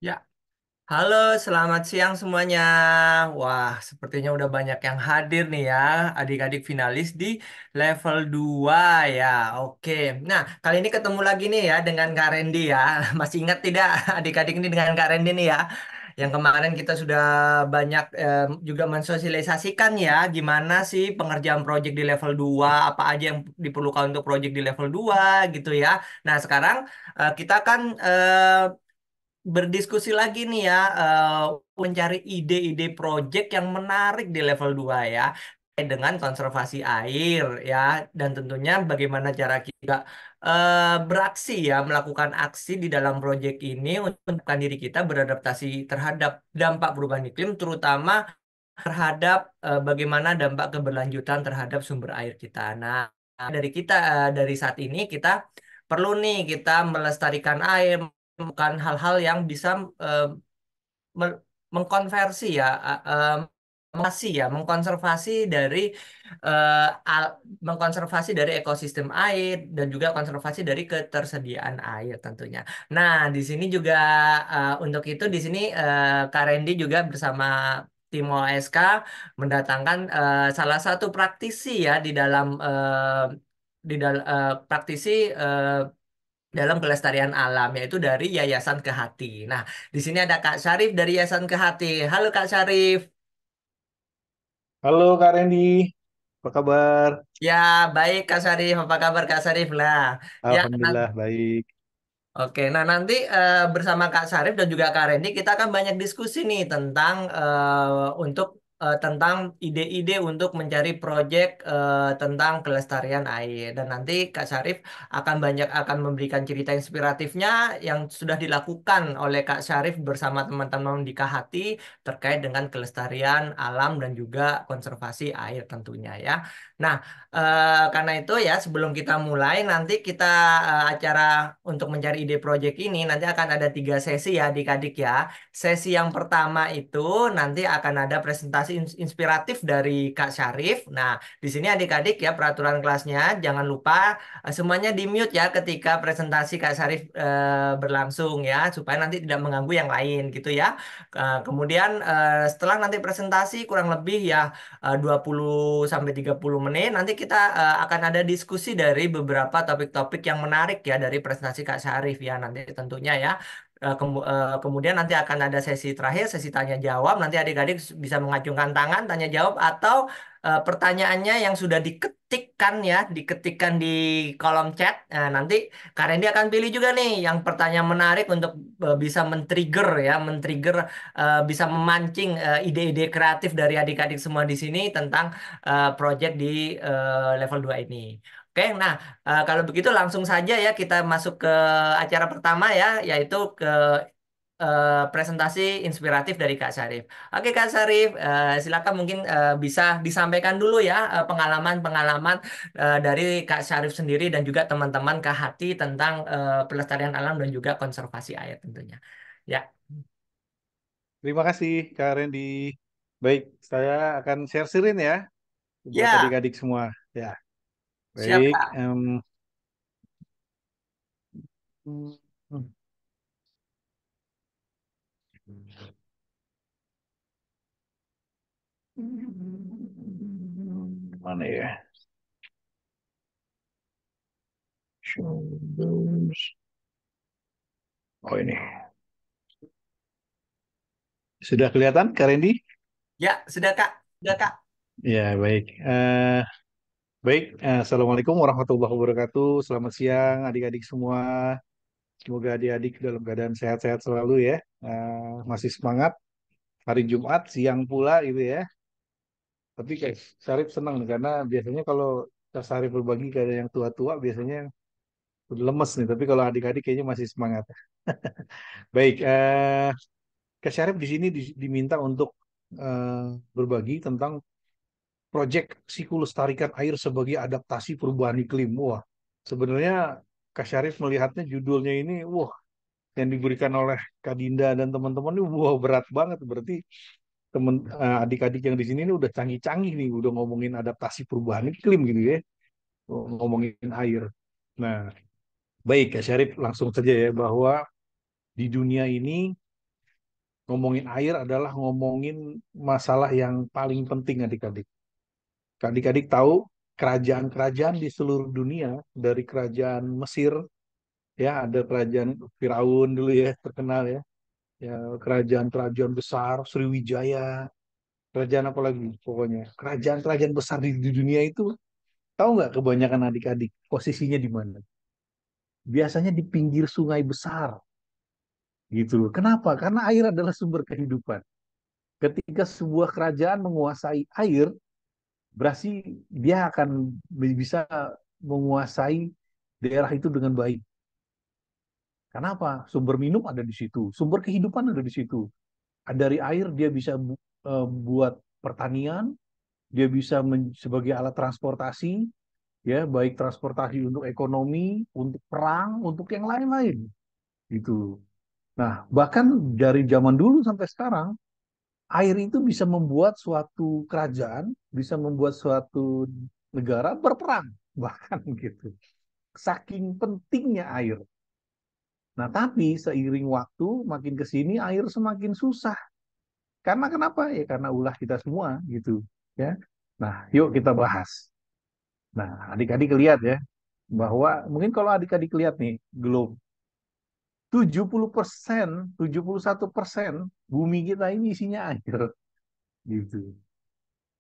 Ya, halo, selamat siang semuanya. Wah, sepertinya udah banyak yang hadir nih ya, adik-adik finalis di level 2 ya. Oke. Nah, kali ini ketemu lagi nih ya dengan Kak Randy ya. Masih ingat tidak adik-adik ini dengan Kak Randy nih ya? Yang kemarin kita sudah banyak juga mensosialisasikan ya, gimana sih pengerjaan project di level 2, apa aja yang diperlukan untuk project di level 2 gitu ya. Nah, sekarang kita kan berdiskusi lagi nih ya, mencari ide-ide project yang menarik di level 2 ya, terkait dengan konservasi air ya, dan tentunya bagaimana cara kita beraksi ya, melakukan aksi di dalam project ini untuk menentukan diri kita beradaptasi terhadap dampak perubahan iklim, terutama terhadap bagaimana dampak keberlanjutan terhadap sumber air kita. Nah, dari saat ini kita perlu nih kita melestarikan air, bukan hal-hal yang bisa eh, me- mengkonversi ya, mengkonservasi dari eh, al- mengkonservasi dari ekosistem air dan juga konservasi dari ketersediaan air tentunya. Nah, di sini juga untuk itu di sini Kak Randy juga bersama tim OSK mendatangkan salah satu praktisi ya di dalam praktisi dalam kelestarian alam, yaitu dari Yayasan Kehati. Nah, di sini ada Kak Syarif dari Yayasan Kehati. Halo Kak Syarif. Halo Kak Randy, apa kabar? Ya, baik Kak Syarif. Apa kabar Kak Syarif? Nah, ya, Alhamdulillah baik. oke, nah nanti bersama Kak Sarif dan juga Kak Randy kita akan banyak diskusi nih tentang tentang ide-ide untuk mencari proyek tentang kelestarian air, dan nanti Kak Sarif akan memberikan cerita inspiratifnya yang sudah dilakukan oleh Kak Sarif bersama teman-teman di Kahati terkait dengan kelestarian alam dan juga konservasi air tentunya ya. Nah, karena itu ya sebelum kita mulai nanti kita acara untuk mencari ide project ini nanti akan ada 3 sesi ya adik-adik ya. Sesi yang pertama itu nanti akan ada presentasi inspiratif dari Kak Syarif. Nah, di sini adik-adik ya peraturan kelasnya jangan lupa semuanya di mute ya ketika presentasi Kak Syarif berlangsung ya, supaya nanti tidak mengganggu yang lain gitu ya. Kemudian setelah nanti presentasi kurang lebih ya 20 sampai 30 menit nanti kita akan ada diskusi dari beberapa topik-topik yang menarik ya dari presentasi Kak Syarif ya nanti tentunya ya. Kemudian nanti akan ada sesi terakhir, sesi tanya jawab. Nanti adik-adik bisa mengacungkan tangan, tanya jawab, atau pertanyaannya yang sudah diketikkan ya, diketikkan di kolom chat. Nah, nanti Kak Randy akan pilih juga nih yang pertanyaan menarik untuk bisa men-trigger ya, men-trigger, bisa memancing ide-ide kreatif dari adik-adik semua di sini tentang project di level 2 ini. Oke, nah kalau begitu langsung saja ya kita masuk ke acara pertama ya, yaitu ke presentasi inspiratif dari Kak Syarif. Oke Kak Syarif, silakan mungkin bisa disampaikan dulu ya pengalaman-pengalaman dari Kak Syarif sendiri dan juga teman-teman Kak Hati tentang pelestarian alam dan juga konservasi air tentunya. Ya, Terima kasih Kak Randy. Baik, saya akan share-sharein ya buat ya, adik-adik semua. Ya, siap baik. Kak. Hmm, hmm, Mana ya? Showrooms. Oh ini. Sudah kelihatan Kak Randy? Ya, sudah Kak. Sudah Kak. Ya, baik. Baik, Assalamualaikum warahmatullahi wabarakatuh. Selamat siang adik-adik semua. Semoga adik-adik dalam keadaan sehat-sehat selalu ya. Masih semangat. Hari Jumat siang pula gitu ya. Tapi kayak Sarif senang nih karena biasanya kalau Kak Sarif berbagi ke yang tua-tua biasanya udah lemes nih. Tapi kalau adik-adik kayaknya masih semangat. Baik, Kak Sarif di sini diminta untuk berbagi tentang proyek Sikulestarikan Air sebagai adaptasi perubahan iklim. Wah, sebenarnya Kak Syarif melihatnya judulnya ini, wah, yang diberikan oleh Kak Dinda dan teman-teman ini, wah, berat banget. Berarti adik-adik yang di sini ini udah canggih-canggih nih, udah ngomongin adaptasi perubahan iklim gitu ya, ngomongin air. Nah, baik Kak Syarif, langsung saja ya bahwa di dunia ini ngomongin air adalah ngomongin masalah yang paling penting adik-adik. Adik-adik tahu kerajaan-kerajaan di seluruh dunia, dari kerajaan Mesir, ya ada kerajaan Firaun dulu ya terkenal ya, ya kerajaan-kerajaan besar Sriwijaya, kerajaan apa lagi pokoknya kerajaan-kerajaan besar di dunia itu, tahu nggak kebanyakan adik-adik posisinya di mana? Biasanya di pinggir sungai besar gitu. Kenapa? Karena air adalah sumber kehidupan. Ketika sebuah kerajaan menguasai air, berarti dia akan bisa menguasai daerah itu dengan baik. Kenapa? Sumber minum ada di situ, sumber kehidupan ada di situ. Dari air dia bisa buat pertanian, dia bisa sebagai alat transportasi, ya baik transportasi untuk ekonomi, untuk perang, untuk yang lain-lain. Gitu. Nah, bahkan dari zaman dulu sampai sekarang, air itu bisa membuat suatu kerajaan, bisa membuat suatu negara berperang, bahkan gitu. Saking pentingnya air. Nah, tapi seiring waktu makin ke sini air semakin susah. Karena kenapa? Ya karena ulah kita semua gitu, ya. Nah, yuk kita bahas. Nah, adik-adik lihat ya bahwa mungkin kalau adik-adik lihat nih globe 70%, 71% bumi kita ini isinya air gitu.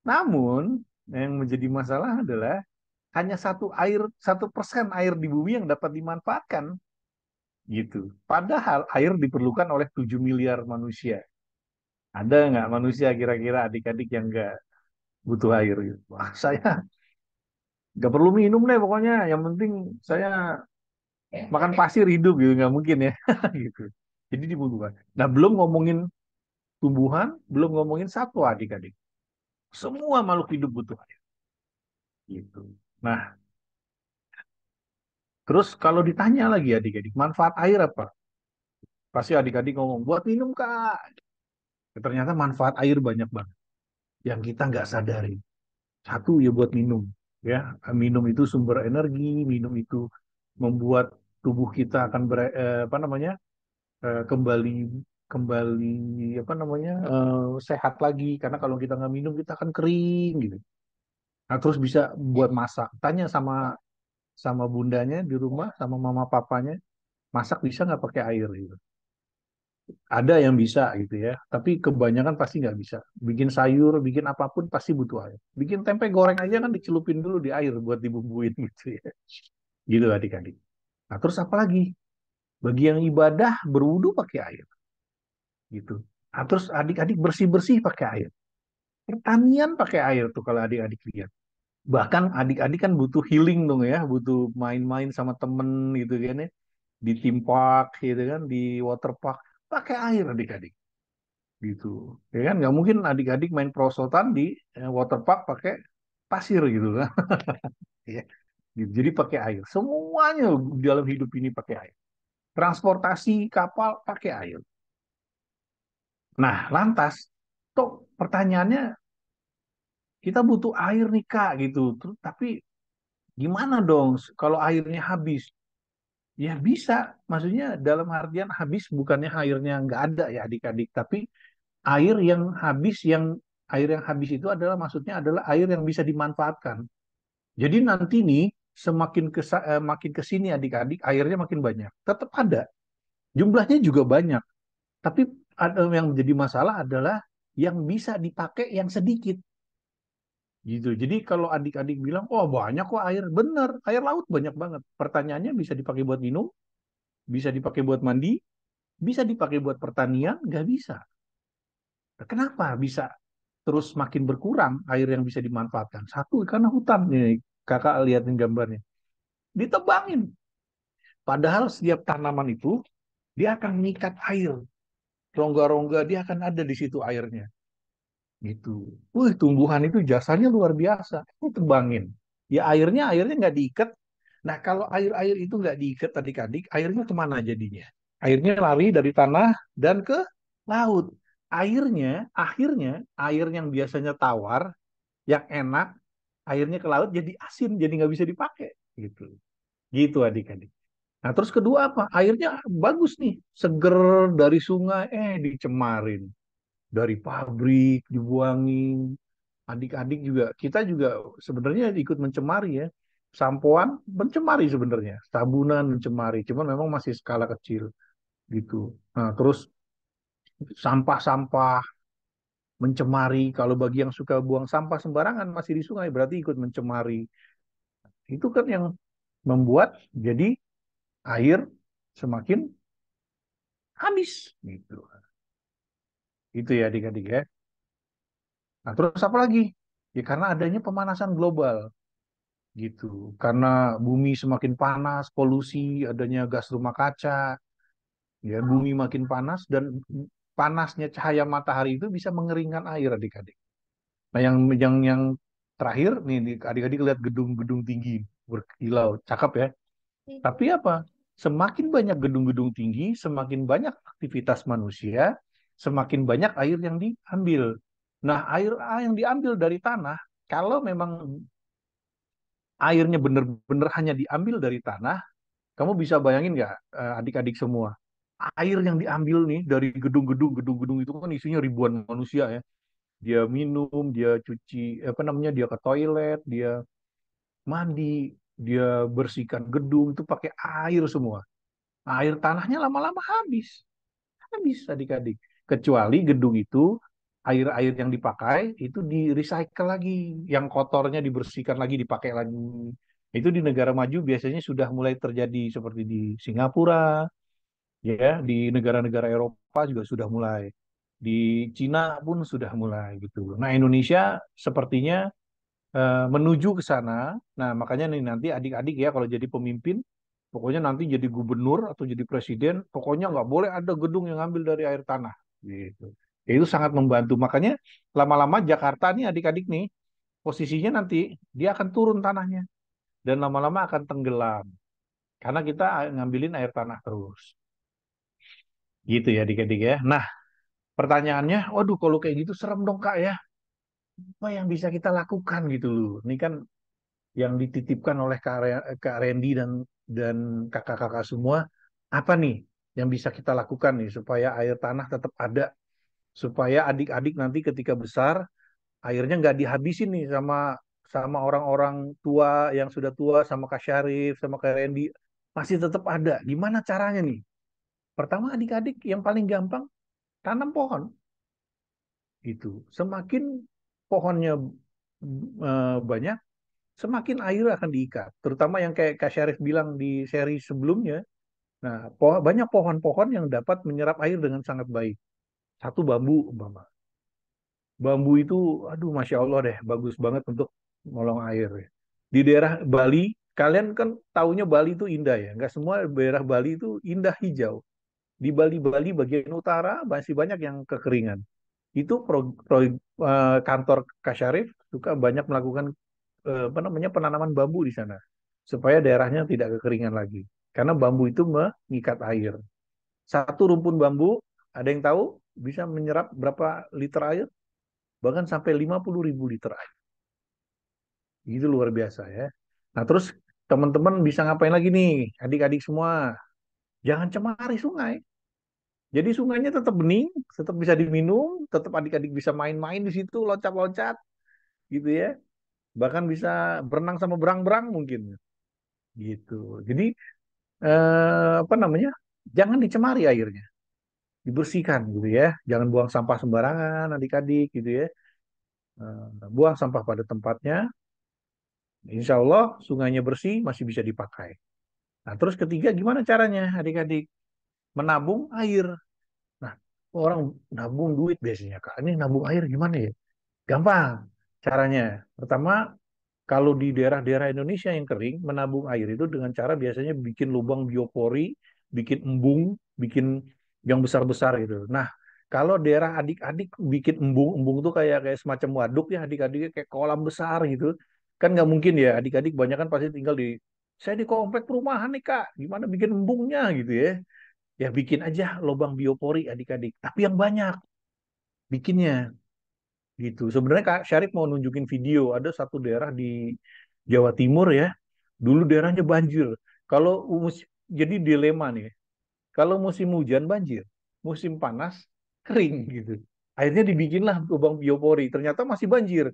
Namun yang menjadi masalah adalah hanya 1% air di bumi yang dapat dimanfaatkan gitu. Padahal air diperlukan oleh 7 miliar manusia. Ada nggak manusia kira-kira adik-adik yang nggak butuh air gitu? Wah, saya nggak perlu minum deh pokoknya. Yang penting saya makan pasir hidup gitu, nggak mungkin ya gitu. Jadi dibutuhkan. Nah, belum ngomongin tumbuhan, belum ngomongin satwa adik-adik. Semua makhluk hidup butuh air gitu. Nah, terus kalau ditanya lagi adik-adik, manfaat air apa? Pasti adik-adik ngomong, buat minum Kak. Ternyata manfaat air banyak banget yang kita nggak sadari. Satu ya buat minum. Ya, minum itu sumber energi, minum itu membuat tubuh kita akan apa namanya? Kembali kembali apa namanya? Sehat lagi karena kalau kita nggak minum kita akan kering gitu. Nah, terus bisa buat masak. Tanya sama sama bundanya di rumah, sama mama papanya, masak bisa nggak pakai air gitu. Ada yang bisa gitu ya, tapi kebanyakan pasti nggak bisa. Bikin sayur, bikin apapun pasti butuh air. Bikin tempe goreng aja kan dicelupin dulu di air buat dibumbuin gitu ya. Gitu adik-adik. Nah terus apa lagi? Bagi yang ibadah berwudu pakai air gitu. Nah, terus adik-adik bersih-bersih pakai air. Pertanian pakai air tuh kalau adik-adik lihat. Bahkan adik-adik kan butuh healing dong ya, butuh main-main sama temen gitu kan ya. Di theme park gitu kan, di water park pakai air adik-adik gitu ya kan, nggak mungkin adik-adik main perosotan di water park pakai pasir gitu kan. Ya gitu. Jadi pakai air semuanya dalam hidup ini pakai air, transportasi kapal pakai air. Nah lantas tuh pertanyaannya, kita butuh air nih kak gitu. Terus tapi gimana dong kalau airnya habis? Ya bisa, maksudnya dalam artian habis bukannya airnya nggak ada ya adik-adik, tapi air yang habis yang air yang habis itu adalah maksudnya adalah air yang bisa dimanfaatkan. Jadi nanti nih makin ke sini adik-adik airnya makin banyak. Tetap ada, jumlahnya juga banyak. Tapi yang menjadi masalah adalah yang bisa dipakai yang sedikit gitu. Jadi kalau adik-adik bilang, "Oh, banyak kok air." Bener, air laut banyak banget. Pertanyaannya bisa dipakai buat minum, bisa dipakai buat mandi, bisa dipakai buat pertanian, nggak bisa. Kenapa bisa terus makin berkurang air yang bisa dimanfaatkan? Satu, karena hutan nih, kakak lihatin gambarnya. Ditebangin. Padahal setiap tanaman itu, dia akan mengikat air. Rongga-rongga dia akan ada di situ airnya. gitu. Tumbuhan itu jasanya luar biasa. Ini terbangin. Ya airnya nggak diikat. Nah kalau air-air itu nggak diikat adik-adik, airnya kemana jadinya? Airnya lari dari tanah dan ke laut. Akhirnya air yang biasanya tawar, yang enak, airnya ke laut jadi asin, jadi nggak bisa dipakai. Gitu, gitu adik-adik. Nah terus kedua apa? Airnya bagus nih, seger dari sungai, dicemarin dari pabrik dibuangin. Adik-adik juga, kita juga sebenarnya ikut mencemari ya. Sampoan mencemari sebenarnya, sabunan mencemari, cuman memang masih skala kecil gitu. Nah, terus sampah-sampah mencemari, kalau bagi yang suka buang sampah sembarangan masih di sungai berarti ikut mencemari. Itu kan yang membuat jadi air semakin habis gitu. Itu ya adik-adik ya. Nah, terus apa lagi? Ya karena adanya pemanasan global gitu. Karena bumi semakin panas, polusi, adanya gas rumah kaca, ya bumi makin panas dan panasnya cahaya matahari itu bisa mengeringkan air adik-adik. Nah, yang terakhir nih adik-adik lihat gedung-gedung tinggi berkilau, cakep ya. Tapi apa? Semakin banyak gedung-gedung tinggi, semakin banyak aktivitas manusia, semakin banyak air yang diambil. Nah, air yang diambil dari tanah, kalau memang airnya benar-benar hanya diambil dari tanah, kamu bisa bayangin nggak, adik-adik semua? Air yang diambil nih dari gedung-gedung itu kan isinya ribuan manusia ya. Dia minum, dia cuci, apa namanya, dia ke toilet, dia mandi, dia bersihkan gedung itu pakai air semua. Nah, air tanahnya lama-lama habis, habis adik-adik. Kecuali gedung itu air-air yang dipakai itu di recycle lagi, yang kotornya dibersihkan lagi, dipakai lagi. Itu di negara maju biasanya sudah mulai terjadi seperti di Singapura, ya, di negara-negara Eropa juga sudah mulai. Di Cina pun sudah mulai gitu. Nah, Indonesia sepertinya menuju ke sana. Nah, makanya nih nanti adik-adik ya kalau jadi pemimpin, pokoknya nanti jadi gubernur atau jadi presiden, pokoknya nggak boleh ada gedung yang ngambil dari air tanah. Gitu. Ya, itu sangat membantu. Makanya lama-lama Jakarta nih adik-adik nih, posisinya nanti dia akan turun tanahnya. Dan lama-lama akan tenggelam. Karena kita ngambilin air tanah terus. Gitu ya adik-adik ya. Nah, pertanyaannya, waduh kalau kayak gitu serem dong Kak ya. Apa yang bisa kita lakukan gitu loh. Ini kan yang dititipkan oleh Kak Randy dan kakak-kakak semua, apa nih yang bisa kita lakukan nih supaya air tanah tetap ada, supaya adik-adik nanti ketika besar airnya nggak dihabisin nih sama sama orang-orang tua yang sudah tua, sama Kak Syarif, sama Kak Randy, masih tetap ada. Gimana caranya nih? Pertama adik-adik yang paling gampang tanam pohon gitu. Semakin pohonnya banyak, semakin air akan diikat. Terutama yang kayak Kak Syarif bilang di seri sebelumnya. Nah, banyak pohon-pohon yang dapat menyerap air dengan sangat baik. Satu bambu, umpama. Bambu itu, aduh, Masya Allah deh, bagus banget untuk nolong air. Di daerah Bali, kalian kan taunya Bali itu indah ya. Nggak semua daerah Bali itu indah hijau. Di Bali bagian utara masih banyak yang kekeringan. Itu kantor Kasyarif suka banyak melakukan apa namanya, penanaman bambu di sana supaya daerahnya tidak kekeringan lagi. Karena bambu itu mengikat air. Satu rumpun bambu, ada yang tahu bisa menyerap berapa liter air? Bahkan sampai 50.000 liter air. Itu luar biasa ya. Nah, terus teman-teman bisa ngapain lagi nih, adik-adik semua? Jangan cemari sungai. Jadi sungainya tetap bening, tetap bisa diminum, tetap adik-adik bisa main-main di situ, loncat-loncat gitu ya. Bahkan bisa berenang sama berang-berang mungkin gitu. Jadi apa namanya? Jangan dicemari airnya, dibersihkan gitu ya. Jangan buang sampah sembarangan adik-adik gitu ya. Buang sampah pada tempatnya. Insya Allah sungainya bersih masih bisa dipakai. Nah, terus ketiga gimana caranya adik-adik? Menabung air. Nah, orang nabung duit biasanya Kak. Ini nabung air gimana ya? Gampang caranya. Pertama, kalau di daerah-daerah Indonesia yang kering, menabung air itu dengan cara biasanya bikin lubang biopori, bikin embung, bikin yang besar-besar gitu. Nah, kalau daerah adik-adik bikin embung-embung tuh kayak kayak semacam waduk ya, adik-adiknya kayak kolam besar gitu. Kan nggak mungkin ya, adik-adik banyak kan pasti tinggal di, saya di komplek perumahan nih Kak, gimana bikin embungnya gitu ya. Ya bikin aja lubang biopori adik-adik, tapi yang banyak bikinnya gitu. Sebenarnya Kak Syarif mau nunjukin video, ada satu daerah di Jawa Timur ya, dulu daerahnya banjir. Kalau jadi dilema nih, kalau musim hujan banjir, musim panas kering gitu. Akhirnya dibikinlah lubang biopori. Ternyata masih banjir.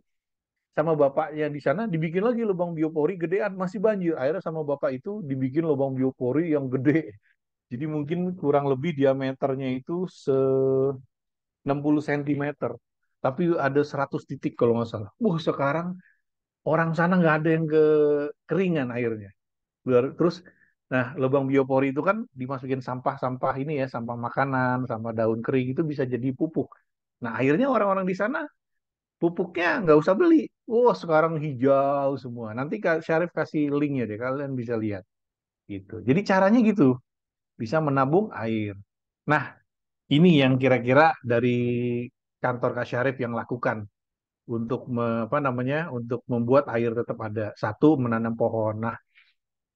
Sama bapaknya di sana dibikin lagi lubang biopori gedean masih banjir. Akhirnya sama bapak itu dibikin lubang biopori yang gede. Jadi mungkin kurang lebih diameternya itu 60 cm. Tapi ada 100 titik kalau nggak salah. Sekarang orang sana nggak ada yang keringan airnya. Terus, nah lubang biopori itu kan dimasukin sampah-sampah ini ya, sampah makanan, sampah daun kering itu bisa jadi pupuk. Nah akhirnya orang-orang di sana pupuknya nggak usah beli. Sekarang hijau semua. Nanti Kak Syarif kasih linknya deh, kalian bisa lihat. Gitu. Jadi caranya gitu, bisa menabung air. Nah, ini yang kira-kira dari kantor Kak Syarif yang lakukan untuk apa namanya, untuk membuat air tetap ada. Satu, menanam pohon. Nah,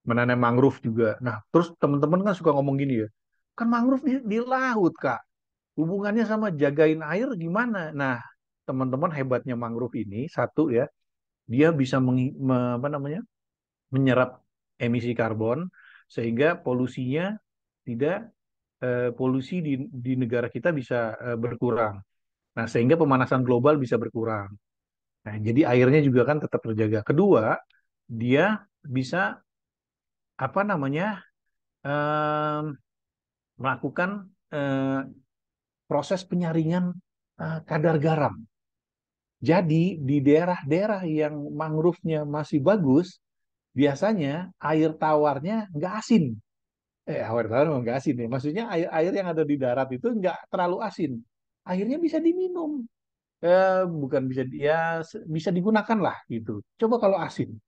menanam mangrove juga. Nah, terus teman-teman kan suka ngomong gini ya, kan mangrove di laut, Kak. Hubungannya sama jagain air gimana? Nah, teman-teman hebatnya mangrove ini satu ya, dia bisa apa namanya, menyerap emisi karbon sehingga polusinya tidak polusi di negara kita bisa berkurang. Nah, sehingga pemanasan global bisa berkurang. Nah, jadi airnya juga kan tetap terjaga. Kedua, dia bisa apa namanya, em, melakukan eh, proses penyaringan kadar garam. Jadi di daerah-daerah yang mangrove-nya masih bagus, biasanya air tawarnya nggak asin. Air tawar memang nggak asin ya. Maksudnya air yang ada di darat itu nggak terlalu asin. Airnya bisa diminum. Bukan bisa dia bisa digunakan lah gitu. Coba kalau asin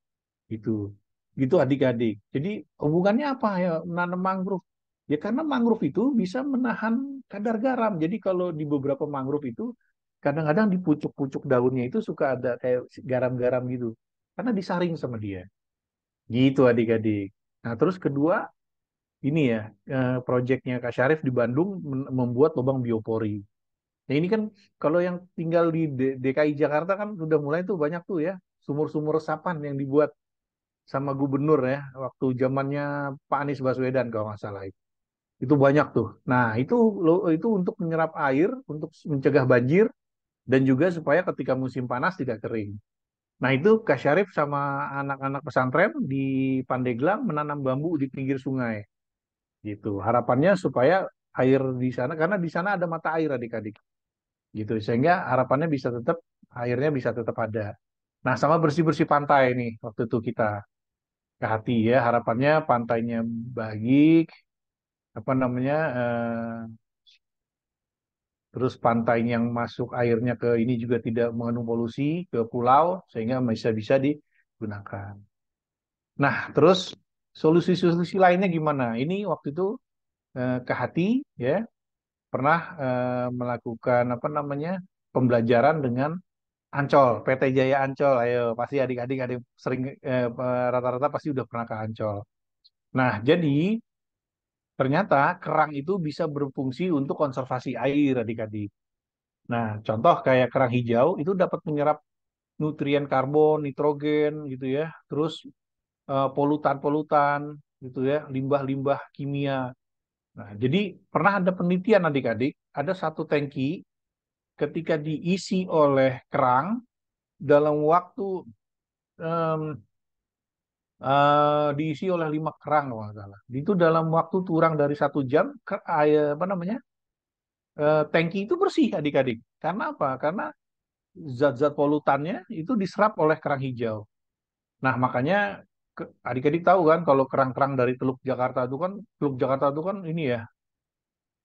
gitu. Gitu adik-adik. Jadi hubungannya apa ya menanam mangrove? Ya karena mangrove itu bisa menahan kadar garam. Jadi kalau di beberapa mangrove itu kadang-kadang di pucuk-pucuk daunnya itu suka ada kayak garam-garam gitu. Karena disaring sama dia. Gitu adik-adik. Nah, terus kedua ini ya, proyeknya Kak Syarif di Bandung membuat lubang biopori. Nah, ini kan kalau yang tinggal di DKI Jakarta kan sudah mulai tuh banyak tuh ya sumur-sumur resapan yang dibuat sama gubernur ya waktu zamannya Pak Anies Baswedan kalau nggak salah itu. Itu banyak tuh. Nah, itu untuk menyerap air, untuk mencegah banjir dan juga supaya ketika musim panas tidak kering. Nah, itu Kak Syarif sama anak-anak pesantren di Pandeglang menanam bambu di pinggir sungai. Gitu. Harapannya supaya air di sana, karena di sana ada mata air adik-adik. Gitu. Sehingga harapannya bisa tetap, airnya bisa tetap ada. Nah, sama bersih-bersih pantai nih waktu itu kita ke hati ya. Harapannya pantainya baik, apa namanya, terus pantai yang masuk airnya ke ini juga tidak mengandung polusi ke pulau, sehingga bisa-bisa digunakan. Nah, terus solusi-solusi lainnya gimana? Ini waktu itu ke hati ya pernah melakukan apa namanya pembelajaran dengan Ancol, PT Jaya Ancol. Ayo, pasti adik-adik sering rata-rata pasti udah pernah ke Ancol. Nah, jadi ternyata kerang itu bisa berfungsi untuk konservasi air adik-adik. Nah, contoh kayak kerang hijau itu dapat menyerap nutrien karbon, nitrogen gitu ya. Terus polutan-polutan gitu ya, limbah-limbah kimia. Nah, jadi pernah ada penelitian adik-adik, ada satu tangki ketika diisi oleh kerang dalam waktu em, diisi oleh 5 kerang kalau nggak salah. Itu dalam waktu kurang dari 1 jam, air apa namanya tangki itu bersih adik-adik. Karena apa? Karena zat-zat polutannya itu diserap oleh kerang hijau. Nah makanya adik-adik tahu kan kalau kerang-kerang dari Teluk Jakarta itu kan ini ya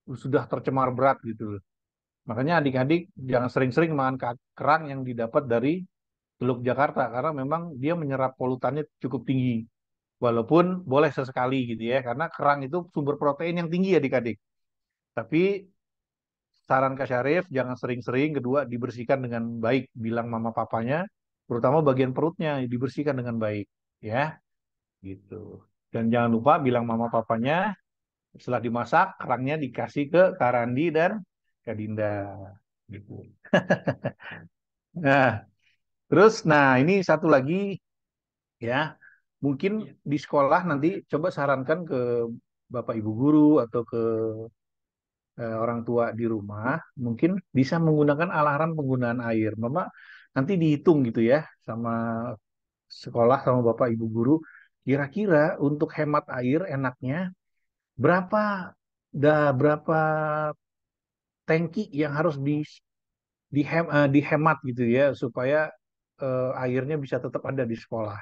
sudah tercemar berat gitu loh. Makanya adik-adik jangan sering-sering makan kerang yang didapat dari Teluk Jakarta karena memang dia menyerap polutannya cukup tinggi. Walaupun boleh sesekali gitu ya, karena kerang itu sumber protein yang tinggi adik-adik. Tapi saran Kak Syarif, jangan sering-sering. Kedua, dibersihkan dengan baik, bilang mama papanya, terutama bagian perutnya dibersihkan dengan baik, ya, gitu. Dan jangan lupa bilang mama papanya, setelah dimasak, kerangnya dikasih ke Kak Randi dan Kak Dinda, gitu. Nah, terus, nah ini satu lagi, ya, mungkin di sekolah nanti coba sarankan ke Bapak Ibu guru atau ke orang tua di rumah, mungkin bisa menggunakan alarm penggunaan air. Mama nanti dihitung gitu ya sama sekolah sama Bapak Ibu guru, kira-kira untuk hemat air enaknya berapa berapa tangki yang harus dihemat gitu ya supaya airnya bisa tetap ada di sekolah.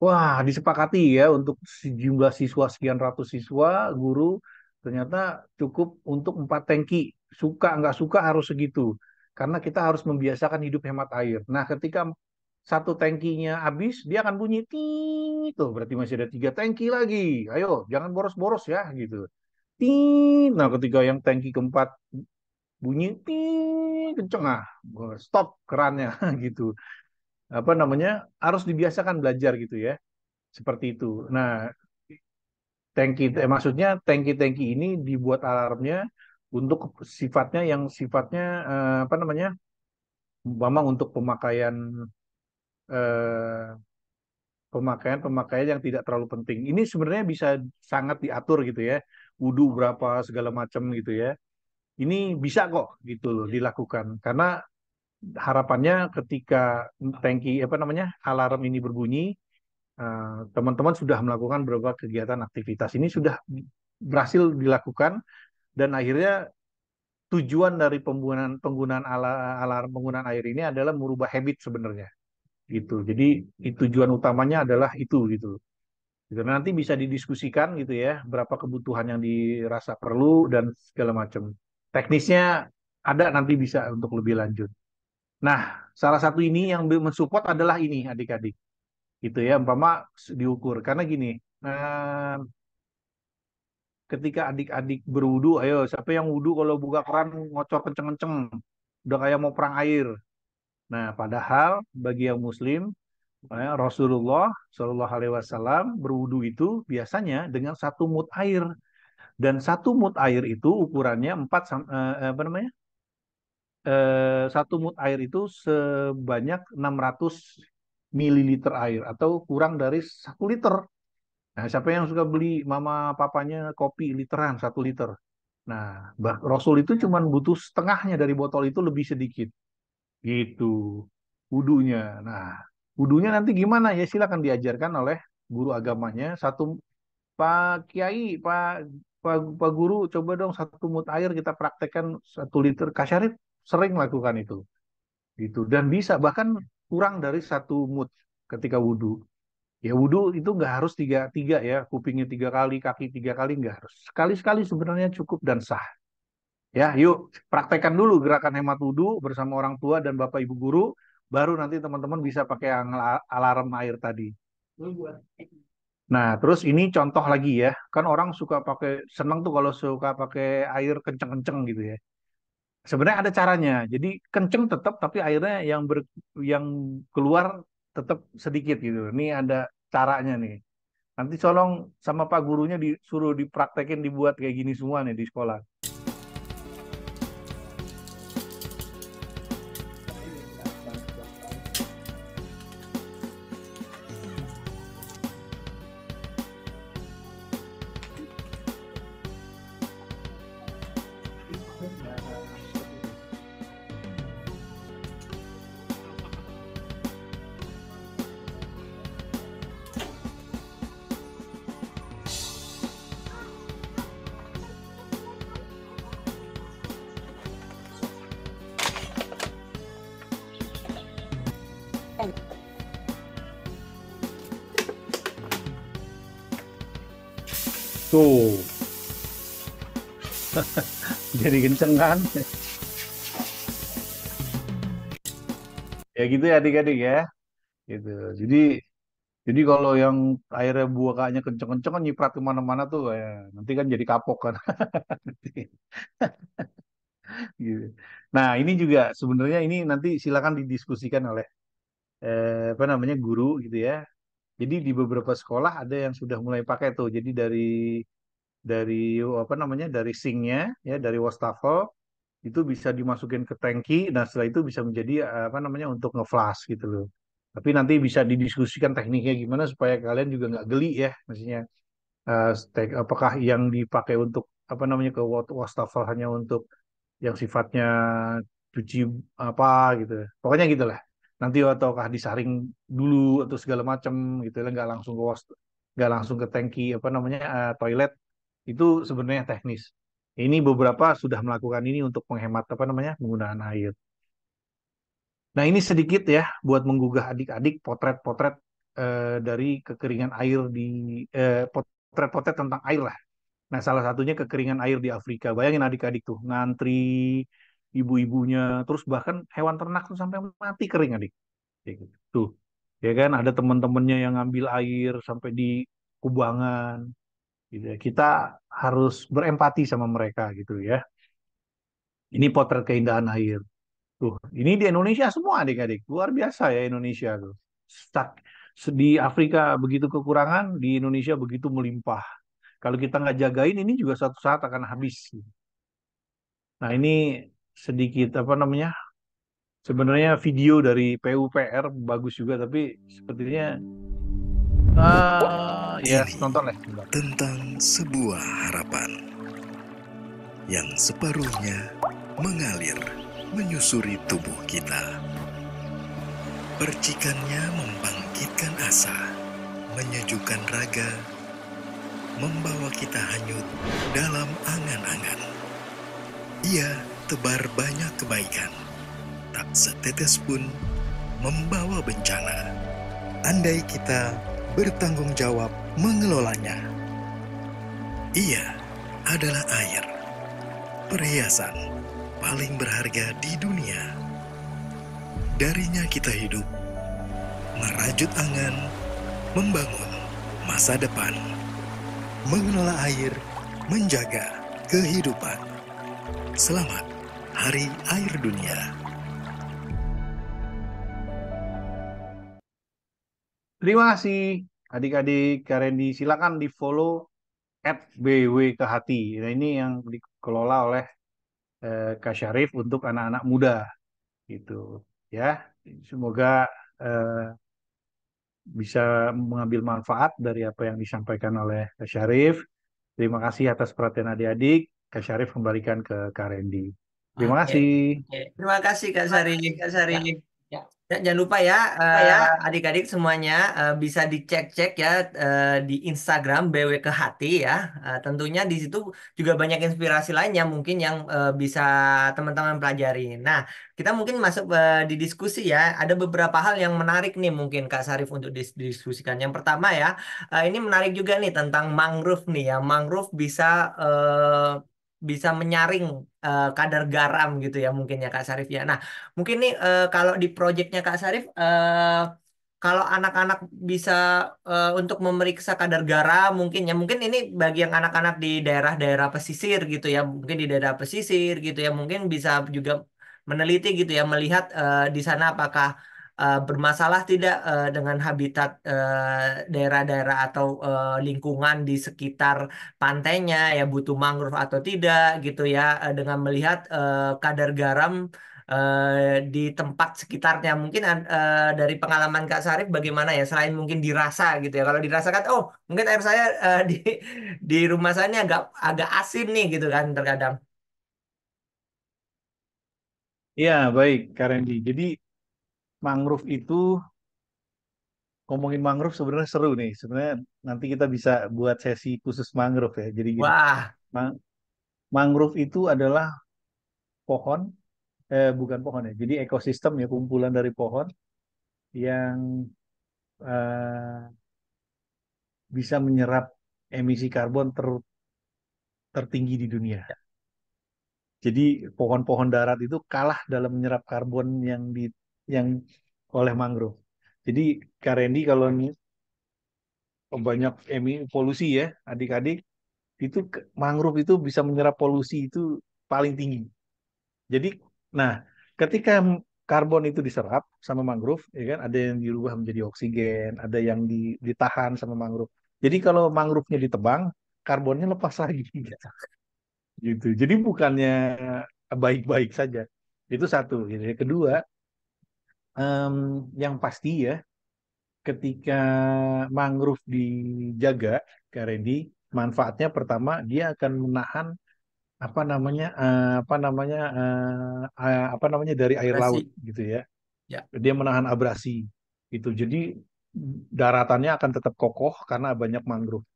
Wah, disepakati ya untuk sejumlah siswa sekian ratus siswa, guru ternyata cukup untuk 4 tangki. Suka nggak suka harus segitu. Karena kita harus membiasakan hidup hemat air. Nah, ketika satu tangkinya habis, dia akan bunyi ting, tuh berarti masih ada 3 tangki lagi. Ayo, jangan boros-boros ya, gitu. Ting. Nah, ketika yang tangki keempat bunyi ting, kenceng ah, stop kerannya, gitu. Apa namanya? Harus dibiasakan belajar gitu ya seperti itu. Nah, maksudnya tangki-tangki ini dibuat alarmnya untuk sifatnya apa namanya? Memang untuk eh, pemakaian yang tidak terlalu penting. Ini sebenarnya bisa sangat diatur gitu ya. Wudhu berapa segala macam gitu ya. Ini bisa kok gitu loh dilakukan karena harapannya ketika tangki apa namanya alarm ini berbunyi, teman-teman sudah melakukan beberapa kegiatan aktivitas ini sudah berhasil dilakukan dan akhirnya tujuan dari penggunaan penggunaan alarm penggunaan air ini adalah merubah habit sebenarnya gitu. Jadi tujuan utamanya adalah itu gitu. Gitu. Nanti bisa didiskusikan gitu ya berapa kebutuhan yang dirasa perlu dan segala macam. Teknisnya ada nanti bisa untuk lebih lanjut. Nah, salah satu ini yang mensupport adalah ini adik-adik gitu ya umpama diukur karena gini, eh, ketika adik-adik berwudu, ayo siapa yang wudu kalau buka keran ngocor kenceng-kenceng, udah kayak mau perang air. Nah, padahal bagi yang Muslim, Rasulullah Shallallahu Alaihi Wasallam berwudu itu biasanya dengan 1 mud air dan 1 mud air itu ukurannya apa namanya? 1 mud air itu sebanyak 600 mililiter air atau kurang dari 1 liter. Nah, siapa yang suka beli mama papanya kopi literan 1 liter? Nah, Rasul itu cuma butuh setengahnya dari botol itu lebih sedikit. Gitu. Wudunya. Nah, wudunya nanti gimana ya silakan diajarkan oleh guru agamanya. Pak Kiai, Pak Guru, coba dong 1 mud air kita praktekkan 1 liter. Kak Syarif sering lakukan itu. Gitu. Dan bisa bahkan kurang dari 1 mud ketika wudhu. Ya wudhu itu nggak harus tiga ya, kupingnya 3 kali, kaki 3 kali nggak harus. Sekali-sekali sebenarnya cukup dan sah. Ya, yuk praktekkan dulu gerakan hemat wudhu bersama orang tua dan bapak ibu guru, baru nanti teman-teman bisa pakai yang alarm air tadi. Nah, terus ini contoh lagi ya, kan orang suka pakai seneng tuh kalau suka pakai air kenceng-kenceng gitu ya. Sebenarnya ada caranya. Jadi kenceng tetap, tapi airnya yang keluar tetap sedikit gitu. Ini ada caranya nih. Nanti tolong sama Pak gurunya disuruh dipraktekin dibuat kayak gini semua nih di sekolah. Tuh, jadi kenceng kan? Ya gitu ya adik-adik ya. Gitu. Jadi jadi kalau yang airnya buakanya kenceng-kenceng kan nyiprat kemana-mana tuh ya. Nanti kan jadi kapok kan. Gitu. Nah, ini juga sebenarnya ini nanti silakan didiskusikan oleh apa namanya guru gitu ya. Jadi di beberapa sekolah ada yang sudah mulai pakai tuh. Jadi dari apa namanya dari sinknya ya dari wastafel itu bisa dimasukin ke tangki. Nah setelah itu bisa menjadi apa namanya untuk ngeflash gitu loh. Tapi nanti bisa didiskusikan tekniknya gimana supaya kalian juga nggak geli ya, maksudnya apakah yang dipakai untuk apa namanya ke wastafel hanya untuk yang sifatnya cuci apa gitu. Pokoknya gitulah. Nanti ataukah disaring dulu atau segala macam gitu lah, nggak langsung ke nggak langsung ke tangki apa namanya toilet itu sebenarnya teknis. Ini beberapa sudah melakukan ini untuk menghemat apa namanya penggunaan air. Nah ini sedikit ya buat menggugah adik-adik potret-potret dari kekeringan air di potret-potret tentang air lah. Nah, salah satunya kekeringan air di Afrika. Bayangin adik-adik tuh, ngantri ibu-ibunya, terus bahkan hewan ternak tuh sampai mati kering adik. Kayak gitu. Tuh, ya kan ada teman-temannya yang ngambil air sampai di kubangan. Gitu ya. Kita harus berempati sama mereka gitu ya. Ini potret keindahan air. Tuh, ini di Indonesia semua adik-adik. Luar biasa ya Indonesia tuh. Di Afrika begitu kekurangan, di Indonesia begitu melimpah. Kalau kita nggak jagain, ini juga suatu saat akan habis. Nah, ini sedikit apa namanya? Sebenarnya video dari PUPR bagus juga, tapi sepertinya ya Ini nonton lah sebentar. tentang sebuah harapan yang separuhnya mengalir menyusuri tubuh kita. Percikannya membangkitkan asa, menyejukkan raga, membawa kita hanyut dalam angan-angan. Ia tebar banyak kebaikan, tak setetes pun membawa bencana. Andai kita bertanggung jawab mengelolanya. Ia adalah air, perhiasan paling berharga di dunia. Darinya kita hidup, merajut angan, membangun masa depan, mengelola air, menjaga kehidupan. Selamat Hari Air Dunia. Terima kasih adik-adik Kak Randy. Silakan di follow @bwkehati. Nah, ini yang dikelola oleh Kak Syarif untuk anak-anak muda gitu ya. Semoga eh, bisa mengambil manfaat dari apa yang disampaikan oleh Kak Syarif. Terima kasih atas perhatian adik-adik. Kak Syarif kembalikan ke Kak Randy. Terima Oke. kasih. Oke. Terima kasih Kak Sari. Ya. Ya, jangan lupa ya, adik-adik semuanya bisa dicek-cek ya di Instagram BW Kehati ya. Tentunya di situ juga banyak inspirasi lainnya mungkin yang bisa teman-teman pelajari. Nah, kita mungkin masuk di diskusi ya. Ada beberapa hal yang menarik nih mungkin Kak Sarif untuk didiskusikan. Yang pertama ya, ini menarik juga nih tentang mangrove nih ya. Mangrove bisa menyaring kadar garam gitu ya mungkin ya Kak Sarif ya. Nah, mungkin nih kalau di proyeknya Kak Sarif, kalau anak-anak bisa untuk memeriksa kadar garam mungkin ya, mungkin ini bagi yang anak-anak di daerah-daerah pesisir gitu ya, mungkin di daerah pesisir gitu ya, mungkin bisa juga meneliti gitu ya, melihat di sana apakah bermasalah tidak dengan habitat daerah-daerah atau lingkungan di sekitar pantainya ya butuh mangrove atau tidak gitu ya, dengan melihat kadar garam di tempat sekitarnya. Mungkin dari pengalaman Kak Sarif bagaimana ya selain mungkin dirasa gitu ya. Kalau dirasakan oh mungkin air saya di rumah saya ini agak agak asin nih gitu kan terkadang. Ya, baik, Kak Randy. Jadi, mangrove itu, ngomongin mangrove sebenarnya seru nih. Sebenarnya nanti kita bisa buat sesi khusus mangrove ya. Jadi gini, Wah, ma- mangrove itu adalah pohon, bukan pohon ya. Jadi ekosistem ya, kumpulan dari pohon yang eh, bisa menyerap emisi karbon tertinggi di dunia. Jadi pohon-pohon darat itu kalah dalam menyerap karbon yang oleh mangrove. Jadi Kak Randy kalau banyak polusi ya adik-adik itu mangrove itu bisa menyerap polusi itu paling tinggi. Jadi, nah, ketika karbon itu diserap sama mangrove, ya kan, ada yang dirubah menjadi oksigen, ada yang ditahan sama mangrove. Jadi kalau mangrove-nya ditebang, karbonnya lepas lagi, gitu. Jadi bukannya baik-baik saja. Itu satu. Gitu. Yang kedua, em, yang pasti ya, ketika mangrove dijaga, Kak Randy, manfaatnya pertama dia akan menahan apa namanya dari air laut Abrasi. gitu ya. Ya. Dia menahan abrasi itu. Jadi daratannya akan tetap kokoh karena banyak mangrove.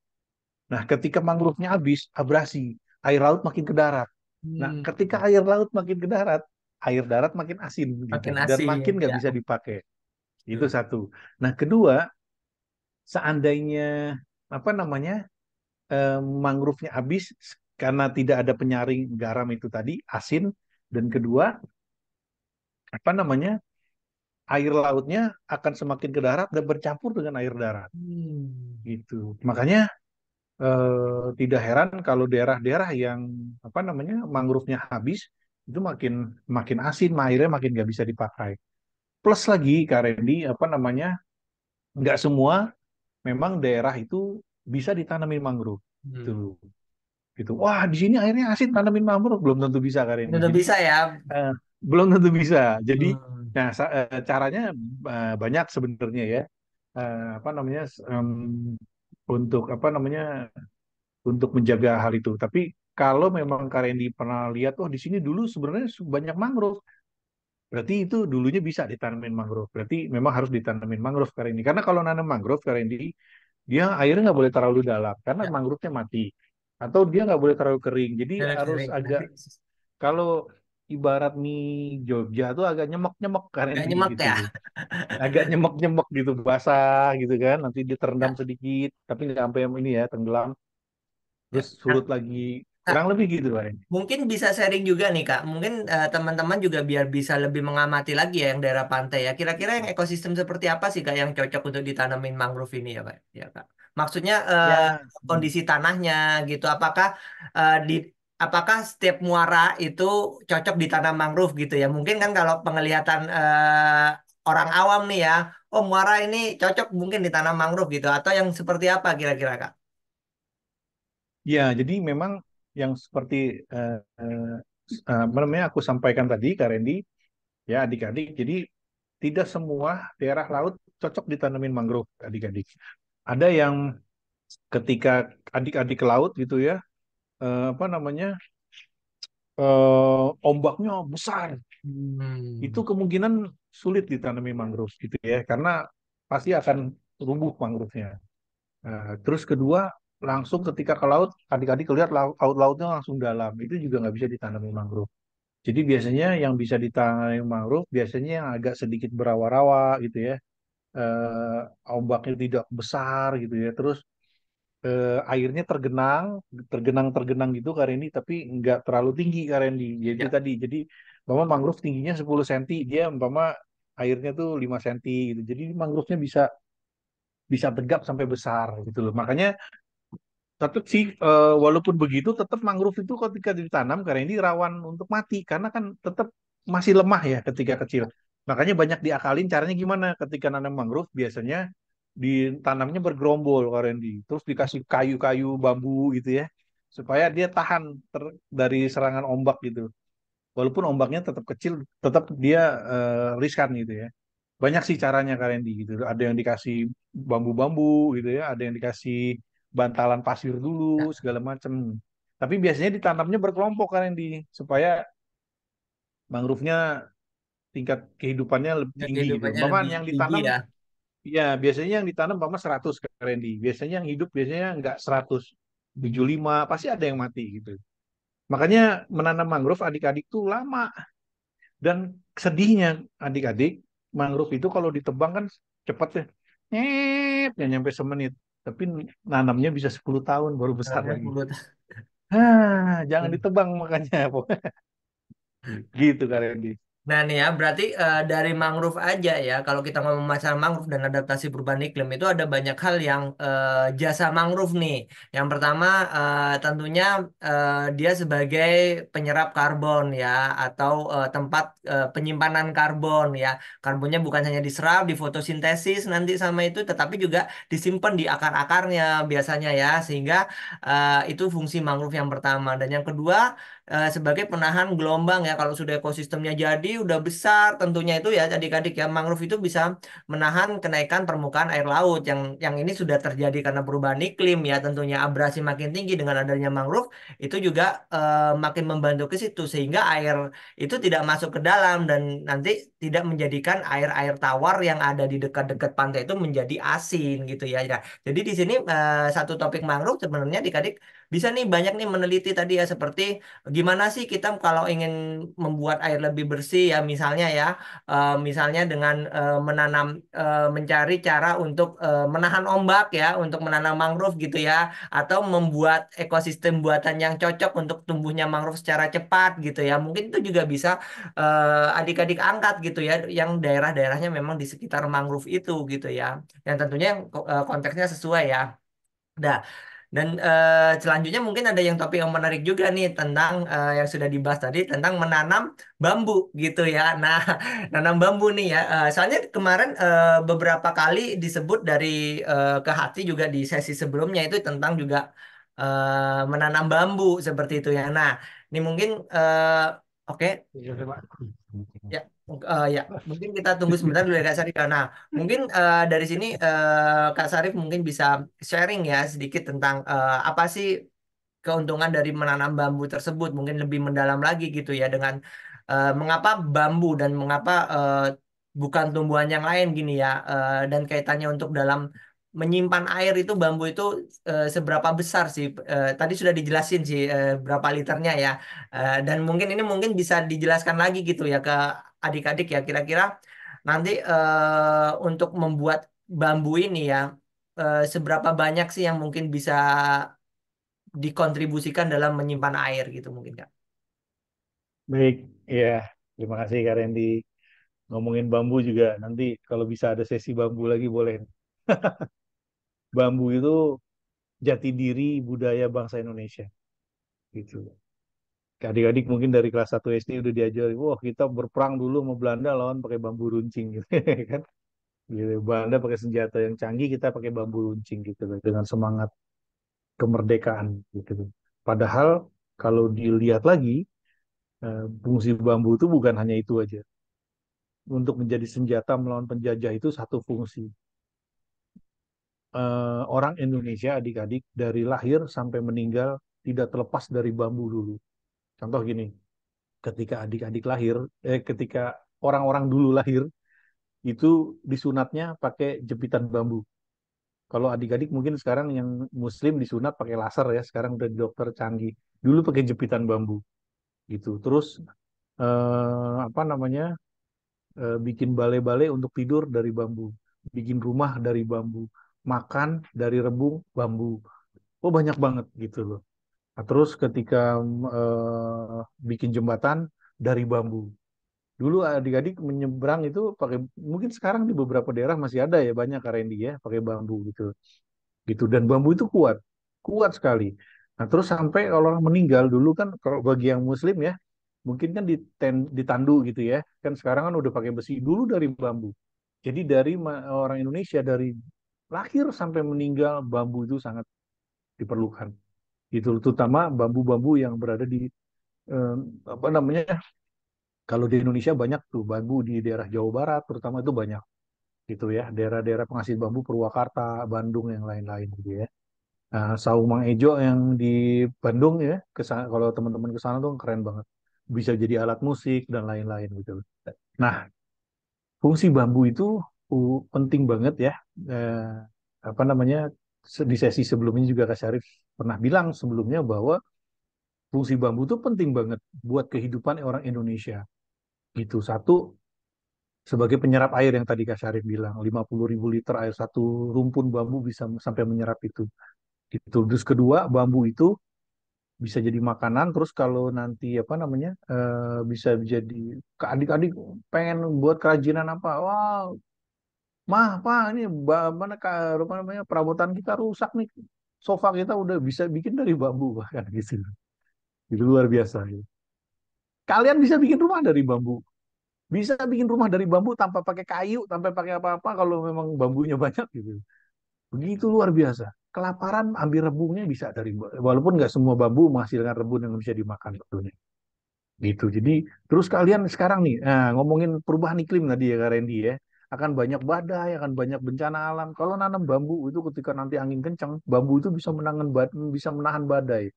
Nah, ketika mangrove-nya habis, abrasi, air laut makin ke darat. Nah, Hmm. ketika air laut makin ke darat, air darat makin asin gitu Makin dan asin. makin nggak Ya. bisa dipakai. Itu Betul. satu. Nah, kedua, seandainya apa namanya mangrove-nya habis karena tidak ada penyaring garam itu tadi, asin, dan kedua, apa namanya, air lautnya akan semakin ke darat dan bercampur dengan air darat. Hmm. Gitu. Makanya tidak heran kalau daerah-daerah yang apa namanya mangrove-nya habis itu makin makin asin, airnya makin nggak bisa dipakai. Plus lagi, Kak Randy, apa namanya, nggak semua memang daerah itu bisa ditanamin mangrove. Gitu. Hmm. Gitu. Wah, di sini airnya asin, tanamin mangrove belum tentu bisa, Kak Itu Randy. udah Jadi bisa ya. eh, belum tentu bisa. Jadi, Hmm. nah, caranya banyak sebenarnya ya. Apa namanya untuk apa namanya untuk menjaga hal itu. Tapi kalau memang Kak Randy pernah lihat, oh di sini dulu sebenarnya banyak mangrove, berarti itu dulunya bisa ditanamin mangrove. Berarti memang harus ditanamin mangrove Kak Randy. Karena kalau nanam mangrove Kak Randy, dia airnya nggak boleh terlalu dalam karena Ya. mangrove-nya mati. Atau dia nggak boleh terlalu kering. Jadi Udah harus kering. agak, kalau ibarat mie Jogja tuh agak nyemek-nyemek Kak Gak Randy nyemek gitu. ya. Agak nyemek-nyemek gitu, basah gitu kan. Nanti dia terendam Ya. sedikit, tapi nggak sampai yang ini ya, tenggelam. Terus Ya. surut lagi. Kak, Kurang lebih gitu Kak. mungkin bisa sharing juga nih Kak. Mungkin teman-teman juga biar bisa lebih mengamati lagi ya yang daerah pantai ya. Kira-kira yang ekosistem seperti apa sih Kak yang cocok untuk ditanamin mangrove ini ya Pak? Ya Kak. Maksudnya Ya, kondisi tanahnya gitu. Di apakah setiap muara itu cocok ditanam mangrove gitu ya? Mungkin kan kalau penglihatan orang awam nih ya, oh muara ini cocok mungkin ditanam mangrove gitu. Atau yang seperti apa kira-kira Kak? ya, jadi memang yang seperti apa namanya aku sampaikan tadi, Kak Randy, ya adik-adik. Jadi tidak semua daerah laut cocok ditanamin mangrove, adik-adik. Ada yang ketika adik-adik ke laut gitu ya, apa namanya, ombaknya besar, itu Hmm. kemungkinan sulit ditanami mangrove gitu ya, karena pasti akan rubuh mangrove-nya. Terus kedua, langsung ketika ke laut, adik-adik lihat laut-lautnya langsung dalam, itu juga nggak bisa ditanami mangrove. Jadi biasanya yang bisa ditanami mangrove biasanya yang agak sedikit berawa-rawa gitu ya, ombaknya tidak besar gitu ya, terus airnya tergenang gitu Kak Randy, tapi nggak terlalu tinggi Kak Randy. Jadi Ya. tadi, jadi umpama mangrove tingginya 10 cm, dia umpama airnya tuh 5 cm gitu. Jadi mangrove-nya bisa bisa tegap sampai besar gitu loh. Makanya tetap sih, walaupun begitu tetap mangrove itu ketika ditanam karena ini rawan untuk mati karena kan tetap masih lemah ya ketika kecil. Makanya banyak diakalin caranya gimana ketika nanam mangrove, biasanya ditanamnya bergerombol Kak Randy. Terus dikasih kayu-kayu bambu gitu ya supaya dia tahan dari serangan ombak gitu. Walaupun ombaknya tetap kecil, tetap dia riskan gitu ya. Banyak sih caranya Kak Randy gitu. Ada yang dikasih bambu-bambu gitu ya, ada yang dikasih bantalan pasir dulu Ya. segala macam. Tapi biasanya ditanamnya berkelompok Kak Randy supaya mangrove-nya tingkat kehidupannya lebih Ya, tinggi gitu. kehidupannya Bahkan lebih yang tinggi ditanam, ya. ya biasanya yang ditanam Bapak 100 Kak Randy. Biasanya yang hidup biasanya nggak 100, Mhm. 75 pasti ada yang mati gitu. Makanya menanam mangrove adik-adik tuh lama. Dan sedihnya adik-adik, mangrove itu kalau ditebang kan cepat ya. Ya nyampe semenit. Tapi nanamnya bisa 10 tahun baru besar Dalamnya lagi. 10 tahun. Jangan ditebang makanya. Gitu Kak Randy. Nah nih ya, berarti dari mangrove aja ya, kalau kita ngomong masalah mangrove dan adaptasi perubahan iklim itu ada banyak hal yang jasa mangrove nih. Yang pertama tentunya dia sebagai penyerap karbon ya, atau tempat penyimpanan karbon ya. Karbonnya bukan hanya diserap, di fotosintesis nanti sama itu, tetapi juga disimpan di akar-akarnya biasanya ya, sehingga itu fungsi mangrove yang pertama. Dan yang kedua sebagai penahan gelombang ya kalau sudah ekosistemnya jadi udah besar tentunya itu ya adik-adik ya mangrove itu bisa menahan kenaikan permukaan air laut yang ini sudah terjadi karena perubahan iklim ya tentunya abrasi makin tinggi dengan adanya mangrove itu juga makin membantu ke situ sehingga air itu tidak masuk ke dalam dan nanti tidak menjadikan air-air tawar yang ada di dekat-dekat pantai itu menjadi asin gitu ya. Ya. Jadi di sini satu topik mangrove sebenarnya adik-adik bisa nih banyak nih meneliti tadi ya seperti gimana sih kita kalau ingin membuat air lebih bersih ya misalnya ya misalnya dengan menanam mencari cara untuk menahan ombak ya untuk menanam mangrove gitu ya atau membuat ekosistem buatan yang cocok untuk tumbuhnya mangrove secara cepat gitu ya mungkin itu juga bisa adik-adik angkat gitu ya yang daerah-daerahnya memang di sekitar mangrove itu gitu ya yang tentunya yang konteksnya sesuai ya. Nah, dan selanjutnya mungkin ada yang topik yang menarik juga nih tentang yang sudah dibahas tadi tentang menanam bambu gitu ya. Nah, nanam bambu nih ya. Soalnya kemarin beberapa kali disebut dari ke hati juga di sesi sebelumnya itu tentang juga menanam bambu seperti itu ya. Nah, ini mungkin oke. Iya, Pak. Ya, ya, mungkin kita tunggu sebentar dulu ya Kak Sarif. Nah, mungkin dari sini Kak Sarif mungkin bisa sharing ya sedikit tentang apa sih keuntungan dari menanam bambu tersebut, mungkin lebih mendalam lagi gitu ya dengan mengapa bambu dan mengapa bukan tumbuhan yang lain gini ya, dan kaitannya untuk dalam menyimpan air itu bambu itu seberapa besar sih? Tadi sudah dijelasin sih berapa liternya ya. Dan mungkin ini mungkin bisa dijelaskan lagi gitu ya ke adik-adik ya kira-kira nanti untuk membuat bambu ini ya seberapa banyak sih yang mungkin bisa dikontribusikan dalam menyimpan air gitu mungkin Kak. Baik, ya. Terima kasih Kak Randy. Ngomongin bambu juga nanti kalau bisa ada sesi bambu lagi boleh. Bambu itu jati diri budaya bangsa Indonesia gitu. Adik-adik mungkin dari kelas 1 SD udah diajari, wah kita berperang dulu sama Belanda lawan pakai bambu runcing gitu kan. Gitu. Belanda pakai senjata yang canggih, kita pakai bambu runcing gitu loh, dengan semangat kemerdekaan gitu. Padahal kalau dilihat lagi, fungsi bambu itu bukan hanya itu aja. Untuk menjadi senjata melawan penjajah itu satu fungsi. Orang Indonesia adik-adik dari lahir sampai meninggal tidak terlepas dari bambu dulu. Contoh gini, ketika adik-adik lahir, ketika orang-orang dulu lahir, itu disunatnya pakai jepitan bambu. Kalau adik-adik mungkin sekarang yang Muslim disunat pakai laser ya, sekarang udah dokter canggih. Dulu pakai jepitan bambu gitu. Terus apa namanya, bikin balai-balai untuk tidur dari bambu, bikin rumah dari bambu, makan dari rebung bambu. Oh banyak banget gitu loh. Nah, terus ketika bikin jembatan dari bambu. Dulu adik-adik menyeberang itu pakai, mungkin sekarang di beberapa daerah masih ada ya banyak Karendi ya pakai bambu gitu. Gitu dan bambu itu kuat, kuat sekali. Nah, terus sampai kalau orang meninggal dulu kan kalau bagi yang muslim ya, mungkin kan ditandu gitu ya. Kan sekarang kan udah pakai besi, dulu dari bambu. Jadi dari orang Indonesia dari lahir sampai meninggal bambu itu sangat diperlukan. Itu terutama bambu-bambu yang berada di eh, apa namanya? Kalau di Indonesia banyak tuh bambu di daerah Jawa Barat terutama itu banyak gitu ya. Daerah-daerah penghasil bambu Purwakarta, Bandung yang lain-lain gitu ya. Nah, Saung Mang Ejo yang di Bandung ya, kalau teman-teman ke sana tuh keren banget. Bisa jadi alat musik dan lain-lain gitu. Nah, fungsi bambu itu penting banget ya. Eh, apa namanya? Di sesi sebelumnya juga Kak Syarif pernah bilang sebelumnya bahwa fungsi bambu itu penting banget buat kehidupan orang Indonesia. Gitu. Satu, sebagai penyerap air yang tadi Kak Syarif bilang, 50.000 liter air satu rumpun bambu bisa sampai menyerap itu. Gitu. Terus kedua, bambu itu bisa jadi makanan. Terus kalau nanti apa namanya bisa jadi ke adik-adik pengen buat kerajinan apa, wah mah pak ini mana apa namanya perabotan kita rusak nih, sofa kita udah bisa bikin dari bambu bahkan gitu. Itu luar biasa gitu. Kalian bisa bikin rumah dari bambu, bisa bikin rumah dari bambu tanpa pakai kayu, tanpa pakai apa-apa kalau memang bambunya banyak gitu. Begitu luar biasa. Kelaparan ambil rebungnya bisa dari, walaupun nggak semua bambu menghasilkan rebun yang bisa dimakan sebetulnya. Gitu. Jadi terus kalian sekarang nih, nah, ngomongin perubahan iklim tadi ya Kak Randy ya, akan banyak badai, akan banyak bencana alam. Kalau nanam bambu itu ketika nanti angin kencang, bambu itu bisa menahan badai.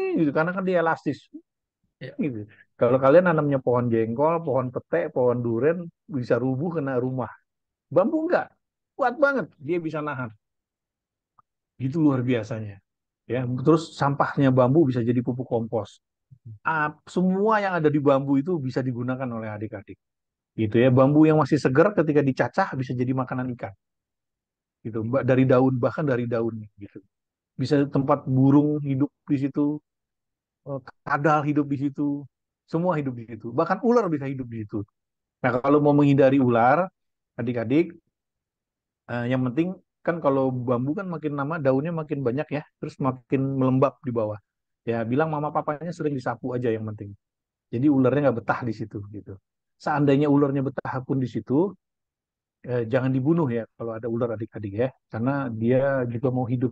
Gitu karena kan dia elastis. Ya. Gitu. Kalau kalian nanamnya pohon jengkol, pohon pete, pohon duren bisa rubuh kena rumah. Bambu enggak, kuat banget, dia bisa nahan. Gitu luar biasanya. Ya, terus sampahnya bambu bisa jadi pupuk kompos. Semua yang ada di bambu itu bisa digunakan oleh adik-adik. Gitu ya, bambu yang masih segar ketika dicacah bisa jadi makanan ikan. Gitu, dari daun bahkan dari daunnya gitu. Bisa tempat burung hidup di situ, kadal hidup di situ, semua hidup di situ. Bahkan ular bisa hidup di situ. Nah, kalau mau menghindari ular, adik-adik, yang penting kan kalau bambu kan makin lama daunnya makin banyak ya, terus makin melembab di bawah. Ya, bilang mama papanya sering disapu aja yang penting. Jadi ularnya nggak betah di situ gitu. Seandainya ularnya betah pun di situ, jangan dibunuh ya kalau ada ular adik-adik ya, karena dia juga mau hidup.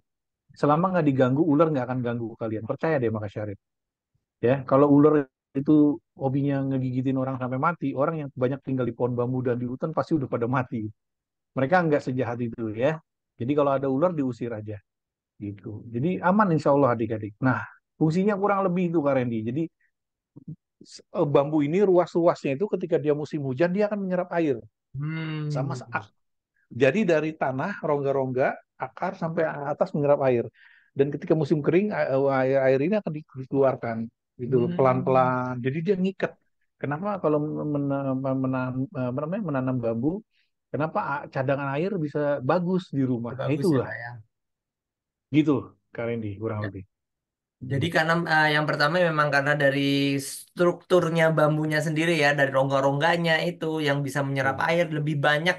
Selama nggak diganggu, ular nggak akan ganggu kalian. Percaya deh Maka Syarif. Ya, kalau ular itu hobinya ngegigitin orang sampai mati, orang yang banyak tinggal di pohon bambu dan di hutan pasti udah pada mati. Mereka nggak sejahat itu ya. Jadi kalau ada ular diusir aja gitu. Jadi aman insya Allah adik-adik. Nah, fungsinya kurang lebih itu Kak Randy. Jadi bambu ini ruas-ruasnya itu ketika dia musim hujan dia akan menyerap air sama Hmm. jadi dari tanah rongga-rongga akar sampai atas menyerap air. Dan ketika musim kering air ini akan dikeluarkan gitu Hmm. pelan-pelan. Jadi dia ngikat. Kenapa kalau menanam bambu, kenapa cadangan air bisa bagus di rumah? Nah, Bagus ya itulah kak ya. gitu Kak Randy kurang Ya. lebih. Jadi karena yang pertama memang karena dari strukturnya bambunya sendiri ya, dari rongga-rongganya itu yang bisa menyerap Ya. air lebih banyak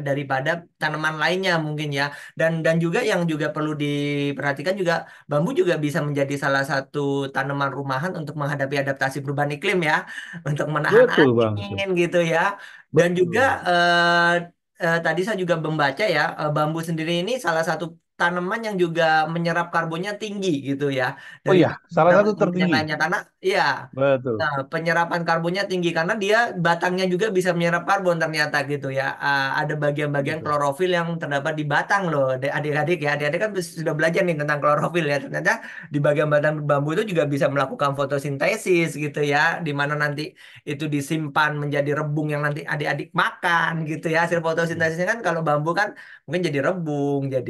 daripada tanaman lainnya mungkin ya. Dan juga yang juga perlu diperhatikan juga bambu juga bisa menjadi salah satu tanaman rumahan untuk menghadapi adaptasi perubahan iklim ya, untuk menahan Betul banget. angin gitu ya. Dan juga Betul. tadi saya juga membaca ya, bambu sendiri ini salah satu tanaman yang juga menyerap karbonnya tinggi gitu ya Oh dari iya, salah beberapa satu tanaman yang tertinggi. lainnya karena ya Betul. nah, penyerapan karbonnya tinggi karena dia batangnya juga bisa menyerap karbon ternyata gitu ya. Ada bagian-bagian Betul. klorofil yang terdapat di batang loh, adik-adik ya. Adik-adik kan sudah belajar nih tentang klorofil ya. Ternyata di bagian batang bambu itu juga bisa melakukan fotosintesis gitu ya, di mana nanti itu disimpan menjadi rebung yang nanti adik-adik makan gitu ya. Hasil fotosintesisnya kan kalau bambu kan mungkin jadi rebung, ya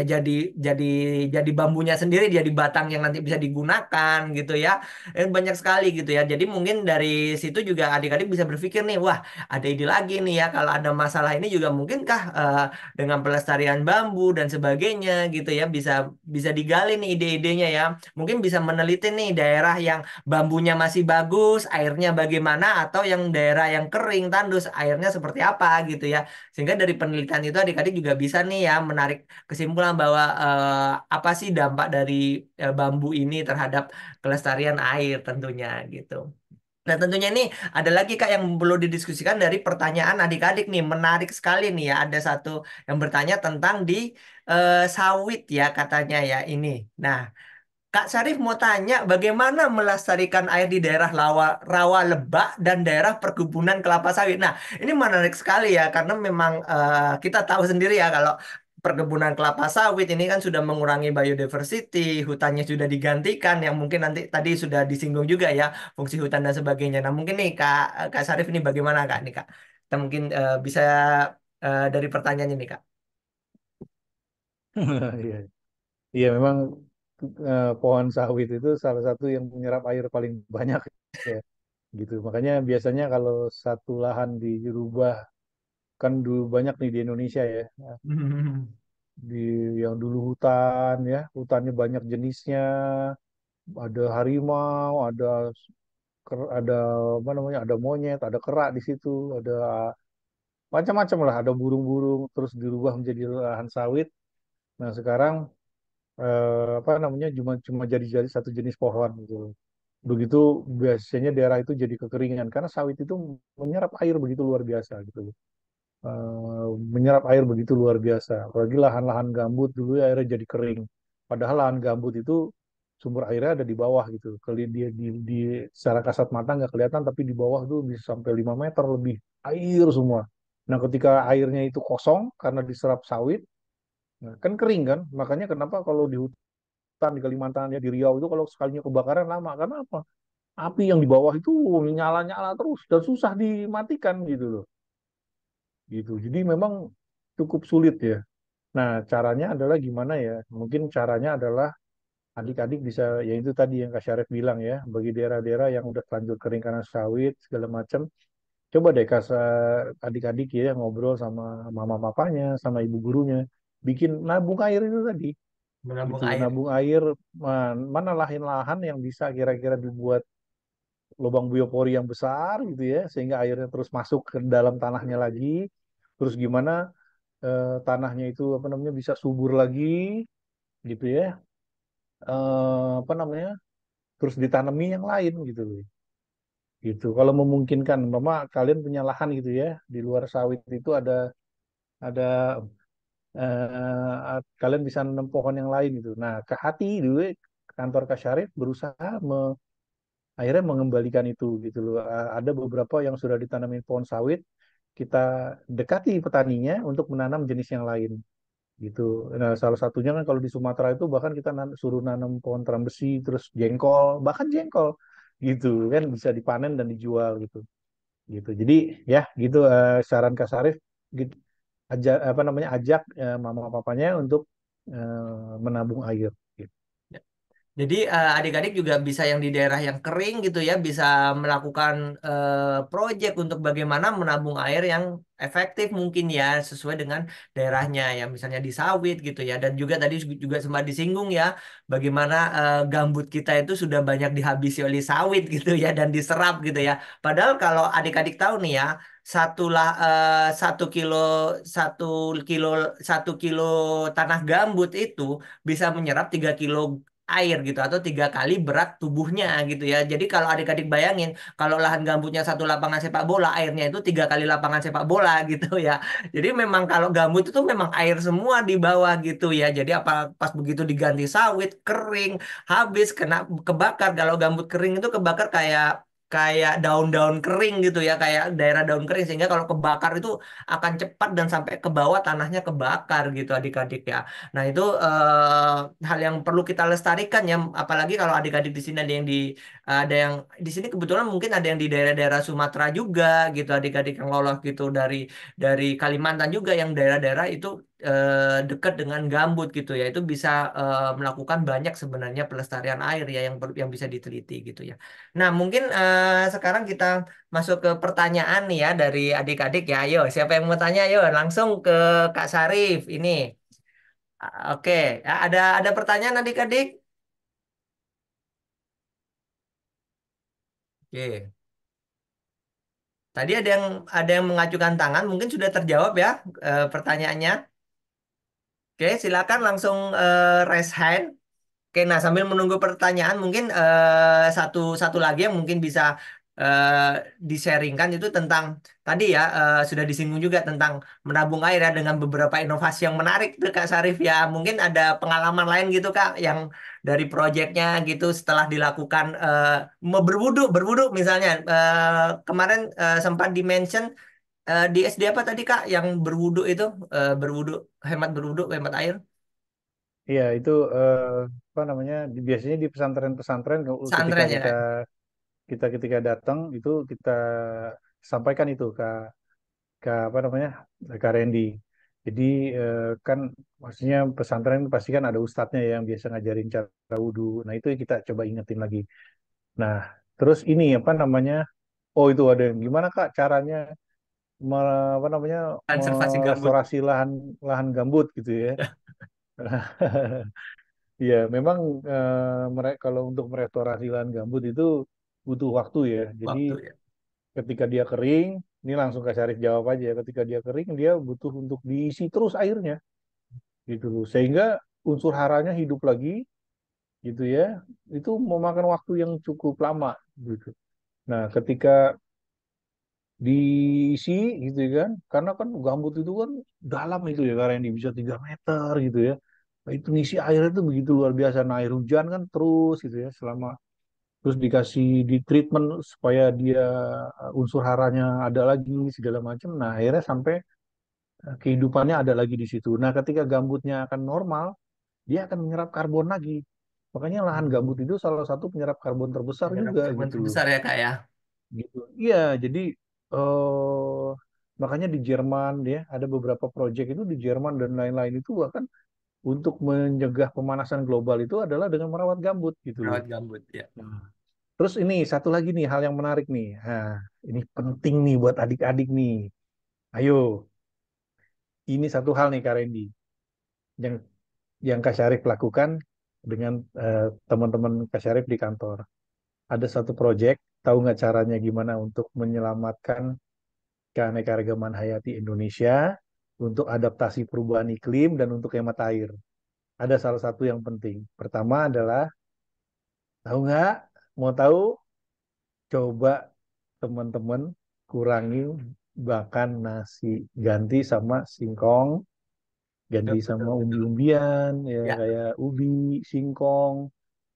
jadi jadi bambunya sendiri, jadi batang yang nanti bisa digunakan gitu ya. Banyak sekali gitu ya. Jadi mungkin dari situ juga adik-adik bisa berpikir nih, wah ada ide lagi nih ya. Kalau ada masalah ini juga mungkinkah dengan pelestarian bambu dan sebagainya gitu ya bisa bisa digali nih ide-idenya ya. Mungkin bisa meneliti nih daerah yang bambunya masih bagus, airnya bagaimana atau yang daerah yang kering, tandus, airnya seperti apa gitu ya. Sehingga dari penelitian itu adik-adik juga bisa nih ya menarik kesimpulan bahwa apa sih dampak dari bambu ini terhadap kelestarian air tentunya gitu. Nah tentunya ini ada lagi Kak yang perlu didiskusikan dari pertanyaan adik-adik nih. Menarik sekali nih ya. Ada satu yang bertanya tentang di sawit ya katanya ya ini. Nah Kak Syarif mau tanya bagaimana melestarikan air di daerah rawa lebak dan daerah perkebunan kelapa sawit. Nah, ini menarik sekali ya karena memang kita tahu sendiri ya kalau perkebunan kelapa sawit ini kan sudah mengurangi biodiversity, hutannya sudah digantikan yang mungkin nanti tadi sudah disinggung juga ya fungsi hutan dan sebagainya. Nah, mungkin nih Kak Syarif ini bagaimana Kak nih Kak? Kita mungkin bisa dari pertanyaannya nih Kak. Iya. Iya memang pohon sawit itu salah satu yang menyerap air paling banyak ya gitu. Makanya biasanya kalau satu lahan dirubah kan dulu banyak nih di Indonesia ya. di yang dulu hutan ya, hutannya banyak jenisnya, ada harimau, ada apa namanya, ada monyet, ada kera di situ, ada macam-macam lah, ada burung-burung, terus dirubah menjadi lahan sawit. Nah sekarang apa namanya, cuma cuma jadi satu jenis pohon gitu. Begitu biasanya daerah itu jadi kekeringan karena sawit itu menyerap air begitu luar biasa gitu. Menyerap air begitu luar biasa. Apalagi lahan-lahan gambut dulu ya, airnya jadi kering. Padahal lahan gambut itu sumber airnya ada di bawah gitu. Kali dia di secara kasat mata nggak kelihatan, tapi di bawah tuh bisa sampai 5 meter lebih air semua. Nah, ketika airnya itu kosong karena diserap sawit, nah, kan kering kan. Makanya kenapa kalau di hutan di Kalimantan ya, di Riau itu kalau sekalinya kebakaran lama, karena apa? Api yang di bawah itu nyala-nyala terus dan susah dimatikan gitu loh. Gitu. Jadi memang cukup sulit ya. Nah, caranya adalah gimana ya? Mungkin caranya adalah adik-adik bisa, ya itu tadi yang Kak Syarif bilang ya, bagi daerah-daerah yang udah terlanjur kering karena sawit segala macam, coba deh adik-adik ya ngobrol sama mama papanya, sama ibu gurunya, bikin nabung air itu tadi, Menabung gitu. air. Nabung air, mana lahan-lahan yang bisa kira-kira dibuat lubang biopori yang besar gitu ya, sehingga airnya terus masuk ke dalam tanahnya lagi. Terus gimana tanahnya itu apa namanya bisa subur lagi gitu ya, apa namanya, terus ditanami yang lain gitu loh, gitu kalau memungkinkan. Mama kalian punya lahan gitu ya, di luar sawit itu ada kalian bisa nanam pohon yang lain gitu. Nah, ke hati dulu ya, kantor Kasyarif berusaha akhirnya mengembalikan itu gitu loh. Ada beberapa yang sudah ditanamin pohon sawit, kita dekati petaninya untuk menanam jenis yang lain gitu. Nah, salah satunya kan kalau di Sumatera itu bahkan kita suruh nanam pohon terambesi, terus jengkol, bahkan jengkol gitu kan bisa dipanen dan dijual gitu. Gitu. Jadi ya gitu, saran Kak Sarif gitu, apa namanya, ajak mama papanya untuk menabung air gitu. Jadi adik-adik juga bisa yang di daerah yang kering gitu ya, bisa melakukan proyek untuk bagaimana menabung air yang efektif mungkin ya, sesuai dengan daerahnya ya, misalnya di sawit gitu ya. Dan juga tadi juga sempat disinggung ya, bagaimana gambut kita itu sudah banyak dihabisi oleh sawit gitu ya, dan diserap gitu ya. Padahal kalau adik-adik tahu nih ya, satulah 1 kilo satu kilo 1 kilo tanah gambut itu bisa menyerap 3 kilo air gitu, atau 3 kali berat tubuhnya gitu ya. Jadi kalau adik-adik bayangin, kalau lahan gambutnya satu lapangan sepak bola, airnya itu 3 kali lapangan sepak bola gitu ya. Jadi memang kalau gambut itu memang air semua di bawah gitu ya. Jadi apa pas begitu diganti sawit kering, habis kena kebakar. Kalau gambut kering itu kebakar kayak kayak daun-daun kering gitu ya, kayak daerah daun kering, sehingga kalau kebakar itu akan cepat dan sampai ke bawah tanahnya kebakar gitu adik-adik ya. Nah, itu hal yang perlu kita lestarikan ya, apalagi kalau adik-adik di sini ada yang di sini kebetulan mungkin ada yang di daerah-daerah Sumatera juga gitu, adik-adik yang lolos gitu dari Kalimantan juga, yang daerah-daerah itu dekat dengan gambut gitu ya. Itu bisa melakukan banyak sebenarnya pelestarian air ya, yang bisa diteliti gitu ya. Nah, mungkin sekarang kita masuk ke pertanyaan nih ya dari adik-adik ya. Ayo, siapa yang mau tanya? Ayo, langsung ke Kak Sarif ini. Oke, ya, ada pertanyaan adik-adik? Oke. Tadi ada yang mengajukan tangan, mungkin sudah terjawab ya pertanyaannya. Oke, silakan langsung raise hand. Oke, nah sambil menunggu pertanyaan, mungkin satu satu lagi yang mungkin bisa di-sharingkan itu tentang tadi ya, sudah disinggung juga tentang menabung air ya, dengan beberapa inovasi yang menarik tuh Kak Sarif ya. Mungkin ada pengalaman lain gitu Kak, yang dari proyeknya gitu setelah dilakukan mau berwudu, berwudu misalnya kemarin sempat di-mention di SD apa tadi Kak yang berwudu itu, berwudu, berwudu, hemat air. Iya itu apa namanya, biasanya di pesantren-pesantren ketika Pesantren kita ya. kita ketika datang itu kita sampaikan itu ke apa namanya, ke Randy. Jadi kan maksudnya pesantren pasti kan ada ustadznya ya yang biasa ngajarin cara wudhu. Nah itu kita coba ingetin lagi. Nah terus ini apa namanya? Oh itu ada yang gimana Kak caranya apa namanya, Konservasi gambut. merestorasi lahan lahan gambut gitu ya. Iya, memang mereka kalau untuk merestorasi lahan gambut itu butuh waktu ya. Jadi Waktu ya. ketika dia kering, ini langsung Kak Syarif jawab aja ya. Ketika dia kering, dia butuh untuk diisi terus airnya, gitu loh. Sehingga unsur haranya hidup lagi, gitu ya. Itu memakan waktu yang cukup lama, gitu. Nah, ketika diisi, gitu kan, karena kan gambut itu kan dalam itu ya, karena yang bisa 3 meter, gitu ya. Nah, itu ngisi air itu begitu luar biasa. Nah, air hujan kan terus, gitu ya, selama terus dikasih di treatment supaya dia unsur haranya ada lagi segala macam. Nah, akhirnya sampai kehidupannya ada lagi di situ. Nah, ketika gambutnya akan normal, dia akan menyerap karbon lagi. Makanya lahan gambut Hmm. itu salah satu penyerap karbon terbesar Penyerap juga karbon gitu loh. terbesar ya Kak ya. Gitu. Iya, jadi eh makanya di Jerman ya ada beberapa proyek itu di Jerman dan lain-lain itu bahkan untuk mencegah pemanasan global itu adalah dengan merawat gambut gitu loh. Perawat gambut ya. Nah, terus ini satu lagi nih hal yang menarik nih. Nah, ini penting nih buat adik-adik nih. Ayo, ini satu hal nih Kak Randy yang Kak Syarif lakukan dengan teman-teman Kak Syarif di kantor. Ada satu proyek, tahu nggak caranya gimana untuk menyelamatkan keanekaragaman hayati Indonesia, untuk adaptasi perubahan iklim dan untuk hemat air. Ada salah satu yang penting. Pertama adalah, tahu nggak? Mau tahu? Coba teman-teman kurangi makan nasi, ganti sama singkong, ganti Betul, sama betul, betul. umbi-umbian, ya Ya, kayak ubi, singkong,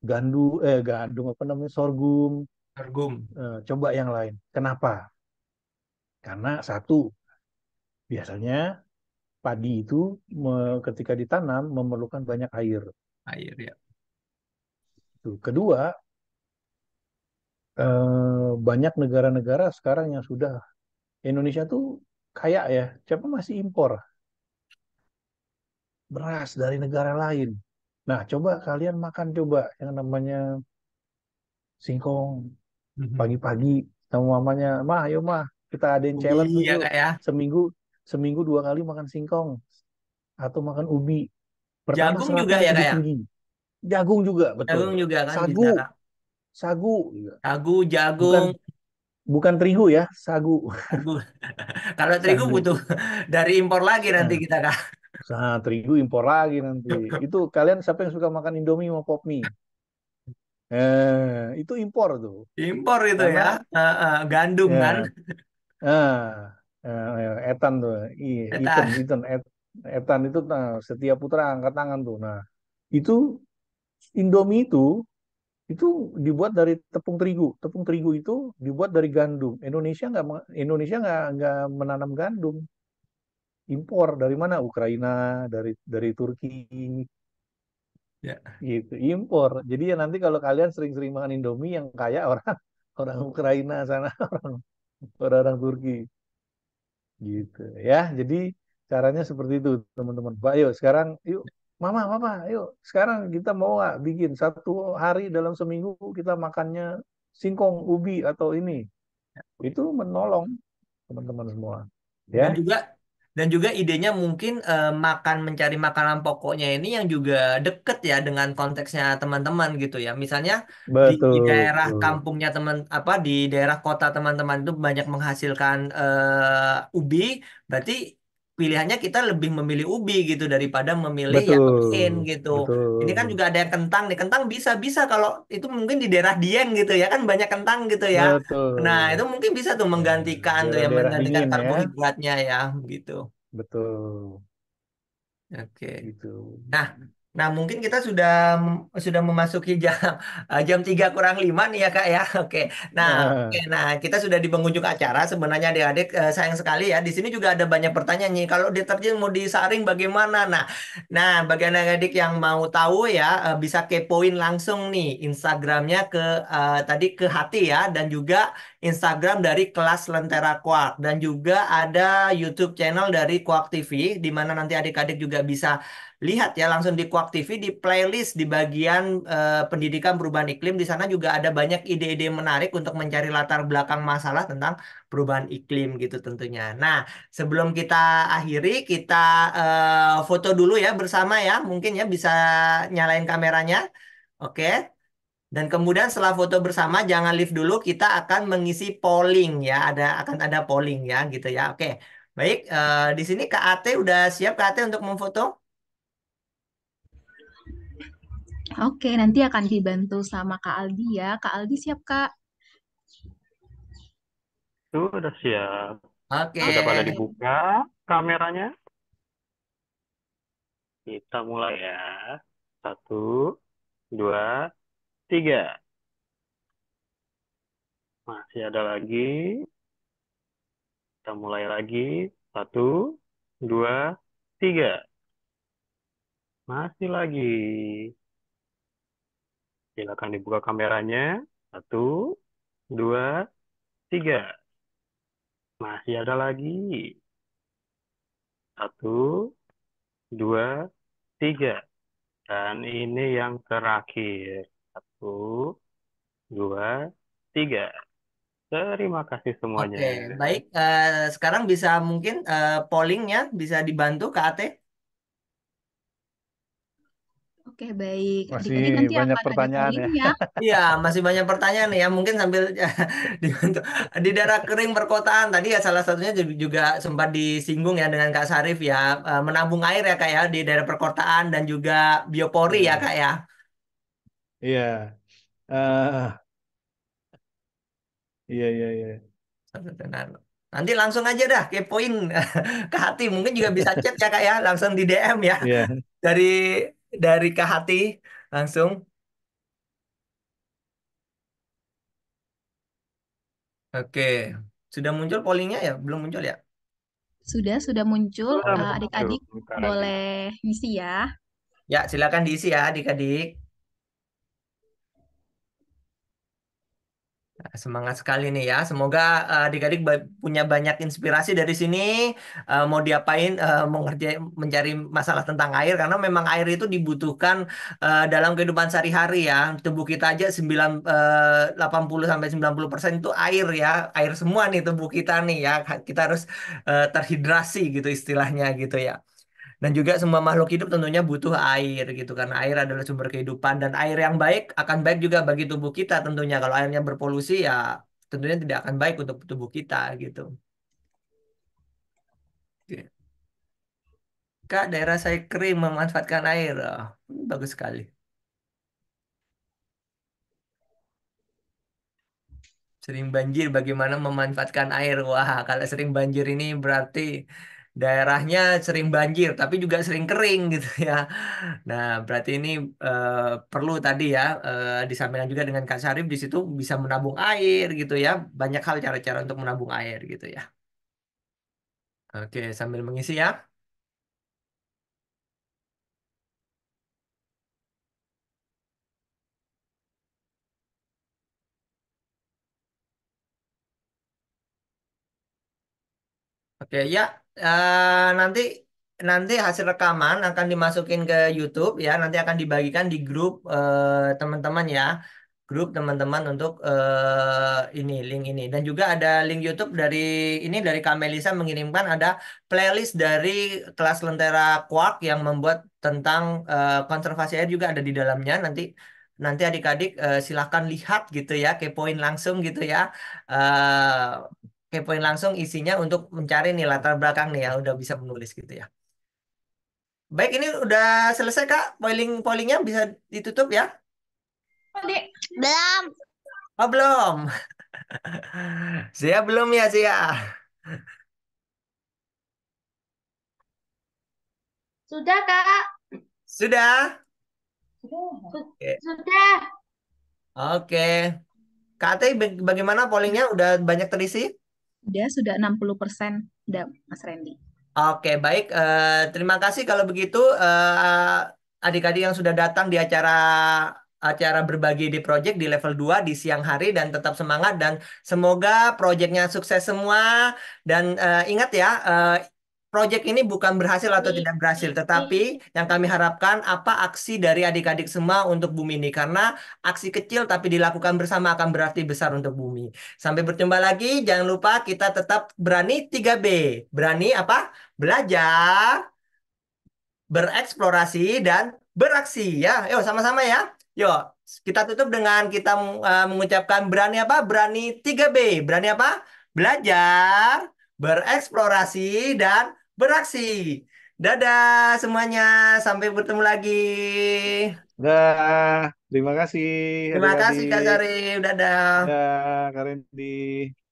gandum apa namanya, sorghum. sorghum. Coba yang lain. Kenapa? Karena satu, biasanya padi itu ketika ditanam memerlukan banyak air. Air ya. Tuh. Kedua, banyak negara-negara sekarang yang sudah Indonesia tuh kaya ya, siapa masih impor beras dari negara lain. Nah, coba kalian makan coba yang namanya singkong Mhm. pagi-pagi sama mamanya, mah, ayo mah kita adain Ubi challenge ya yuk, Kak ya. seminggu seminggu 2 kali makan singkong atau makan ubi. Pertama Jagung juga seratnya ya Kak lebih ya. tinggi. Jagung juga betul. Jagung juga kan Sagu, bisa Kak. sagu juga. Sagu, Bukan jagung, bukan terigu ya, sagu. sagu. Kalau terigu Sagu. butuh dari impor lagi nanti Nah, kita Kak. terigu impor lagi nanti. Itu kalian siapa yang suka makan Indomie sama pop mie? Itu impor tuh. Impor itu Karena ya. Gandum kan. ya, ah, etan tuh, Eta. etan itu, nah, setiap putra angkat tangan tuh. Nah, itu Indomie itu dibuat dari tepung terigu. Tepung terigu itu dibuat dari gandum. Indonesia nggak menanam gandum. Impor dari mana? Ukraina, dari Turki, Ya. gitu. Impor. Jadi ya nanti kalau kalian sering-sering makan Indomie yang kayak orang orang Ukraina sana, orang-orang Turki, gitu ya. Jadi caranya seperti itu, teman-teman. Pak, yuk sekarang, yuk, mama, papa, yuk sekarang kita mau nggak bikin 1 hari dalam seminggu kita makannya singkong, ubi atau ini, itu menolong teman-teman semua, ya. Dan juga idenya mungkin makan mencari makanan pokoknya ini yang juga deket ya dengan konteksnya teman-teman gitu ya. Misalnya di daerah Betul, kampungnya teman apa di daerah kota teman-teman itu banyak menghasilkan ubi, berarti pilihannya kita lebih memilih ubi gitu daripada memilih yang lain betul, gitu. Ini kan betul, juga ada yang kentang nih. Kentang bisa kalau itu mungkin di daerah Dieng gitu ya kan banyak kentang gitu ya. Nah, itu betul. mungkin bisa tuh Ya, menggantikan tuh yang daerah-daerah menggantikan dingin ya, karbohidratnya ya, begitu. betul, Oke. gitu. Nah, mungkin kita sudah memasuki jam 3 kurang 5 nih ya Kak ya. Oke. Nah, Nah, kita sudah di penghujung acara. Sebenarnya adik-adik sayang sekali ya. Di sini juga ada banyak pertanyaan nih. Kalau deterjen mau disaring bagaimana? Bagi adik-adik yang mau tahu ya bisa kepoin langsung nih Instagramnya tadi ke hati ya dan juga Instagram dari kelas Lentera Quark dan juga ada YouTube channel dari Quark TV di mana nanti adik-adik juga bisa lihat ya langsung di Kuak TV di playlist di bagian pendidikan perubahan iklim. Di sana juga ada banyak ide-ide menarik untuk mencari latar belakang masalah tentang perubahan iklim gitu tentunya. Nah, sebelum kita akhiri, kita foto dulu ya bersama ya. Mungkin ya bisa nyalain kameranya. Oke. Dan kemudian setelah foto bersama, jangan live dulu, kita akan mengisi polling ya. Akan ada polling ya gitu ya. Oke. Baik, di sini Kak Ate udah siap Kak Ate untuk memfoto? Oke, nanti akan dibantu sama Kak Aldi ya. Kak Aldi siap, Kak? Sudah siap. Oke. Sudah pada dibuka kameranya? Kita mulai ya. Satu, dua, tiga. Masih ada lagi. Kita mulai lagi. Satu, dua, tiga. Masih lagi. Silakan dibuka kameranya. Satu, dua, tiga. Masih ada lagi. Satu, dua, tiga. Dan ini yang terakhir. Satu, dua, tiga. Terima kasih semuanya. Oke, baik. Sekarang bisa mungkin pollingnya bisa dibantu Kak Ate? Oke, baik. Masih Adik-adik nanti banyak akan ada pertanyaan ya. pollingnya. Iya, masih banyak pertanyaan nih ya. Mungkin sambil dibantu. Di daerah kering perkotaan tadi ya salah satunya juga sempat disinggung ya dengan Kak Sarif ya, menabung air ya Kak ya di daerah perkotaan dan juga biopori ya Ya, Kak ya. iya. Eh, iya, iya, iya. Nah, nanti langsung aja dah kepoin ke hati. Mungkin juga bisa chat ya Kak ya, langsung di DM ya Iya. dari ke hati langsung. Oke, sudah muncul pollingnya ya? Belum muncul ya? Sudah muncul. Sudah muncul Adik-adik lingkarannya. boleh ngisi ya. Ya, silakan diisi ya adik-adik. Nah, semangat sekali nih ya. Semoga adik-adik punya banyak inspirasi dari sini. Mau diapain, mencari masalah tentang air. Karena memang air itu dibutuhkan dalam kehidupan sehari-hari ya. Tubuh kita aja 80-90% itu air ya. Air semua nih tubuh kita nih ya. Kita harus terhidrasi gitu istilahnya gitu ya. Dan juga semua makhluk hidup tentunya butuh air gitu karena air adalah sumber kehidupan dan air yang baik akan baik juga bagi tubuh kita tentunya. Kalau airnya berpolusi ya tentunya tidak akan baik untuk tubuh kita gitu. Oke. Kak, daerah saya kering memanfaatkan air. Oh, ini bagus sekali. Sering banjir, bagaimana memanfaatkan air? Wah, kalau sering banjir ini berarti daerahnya sering banjir, tapi juga sering kering gitu ya. Nah, berarti ini eh, perlu tadi ya disampaikan juga dengan Kak Syarif di situ bisa menabung air gitu ya. Banyak hal cara-cara untuk menabung air gitu ya. Oke, sambil mengisi ya. Oke ya, nanti nanti hasil rekaman akan dimasukin ke YouTube ya. Nanti akan dibagikan di grup teman-teman ya, grup teman-teman untuk ini link ini. Dan juga ada link YouTube dari ini dari Kak Melisa mengirimkan ada playlist dari kelas Lentera Quark yang membuat tentang konservasi air juga ada di dalamnya. Nanti nanti adik-adik silahkan lihat gitu ya, kepoin langsung gitu ya. Kepoin langsung isinya untuk mencari nih latar belakang nih ya udah bisa menulis gitu ya. Baik, ini udah selesai Kak. Pollingnya bisa ditutup ya? Belum. Oh belum. Sia belum ya Sia. Sudah, Kak. Sudah? Oke. Sudah. Oke. Kak Ate, bagaimana pollingnya? Udah banyak terisi? Sudah 60%. Udah, Mas Randy. Oke, baik. Terima kasih kalau begitu adik-adik yang sudah datang di acara berbagi di project di level 2 di siang hari dan tetap semangat dan semoga projectnya sukses semua dan ingat ya proyek ini bukan berhasil atau tidak berhasil, tetapi yang kami harapkan apa aksi dari adik-adik semua untuk bumi ini. Karena aksi kecil tapi dilakukan bersama akan berarti besar untuk bumi. Sampai berjumpa lagi, jangan lupa kita tetap berani 3B. Berani apa? Belajar, bereksplorasi, dan beraksi ya. Yuk sama-sama ya. Yuk, kita tutup dengan kita mengucapkan berani apa? Berani 3B. Berani apa? Belajar, bereksplorasi, dan beraksi. Dadah semuanya, sampai bertemu lagi. Dah, terima kasih Terima kasih Kak adik-adik. Syarif, dadah. Dah, Kak Randy.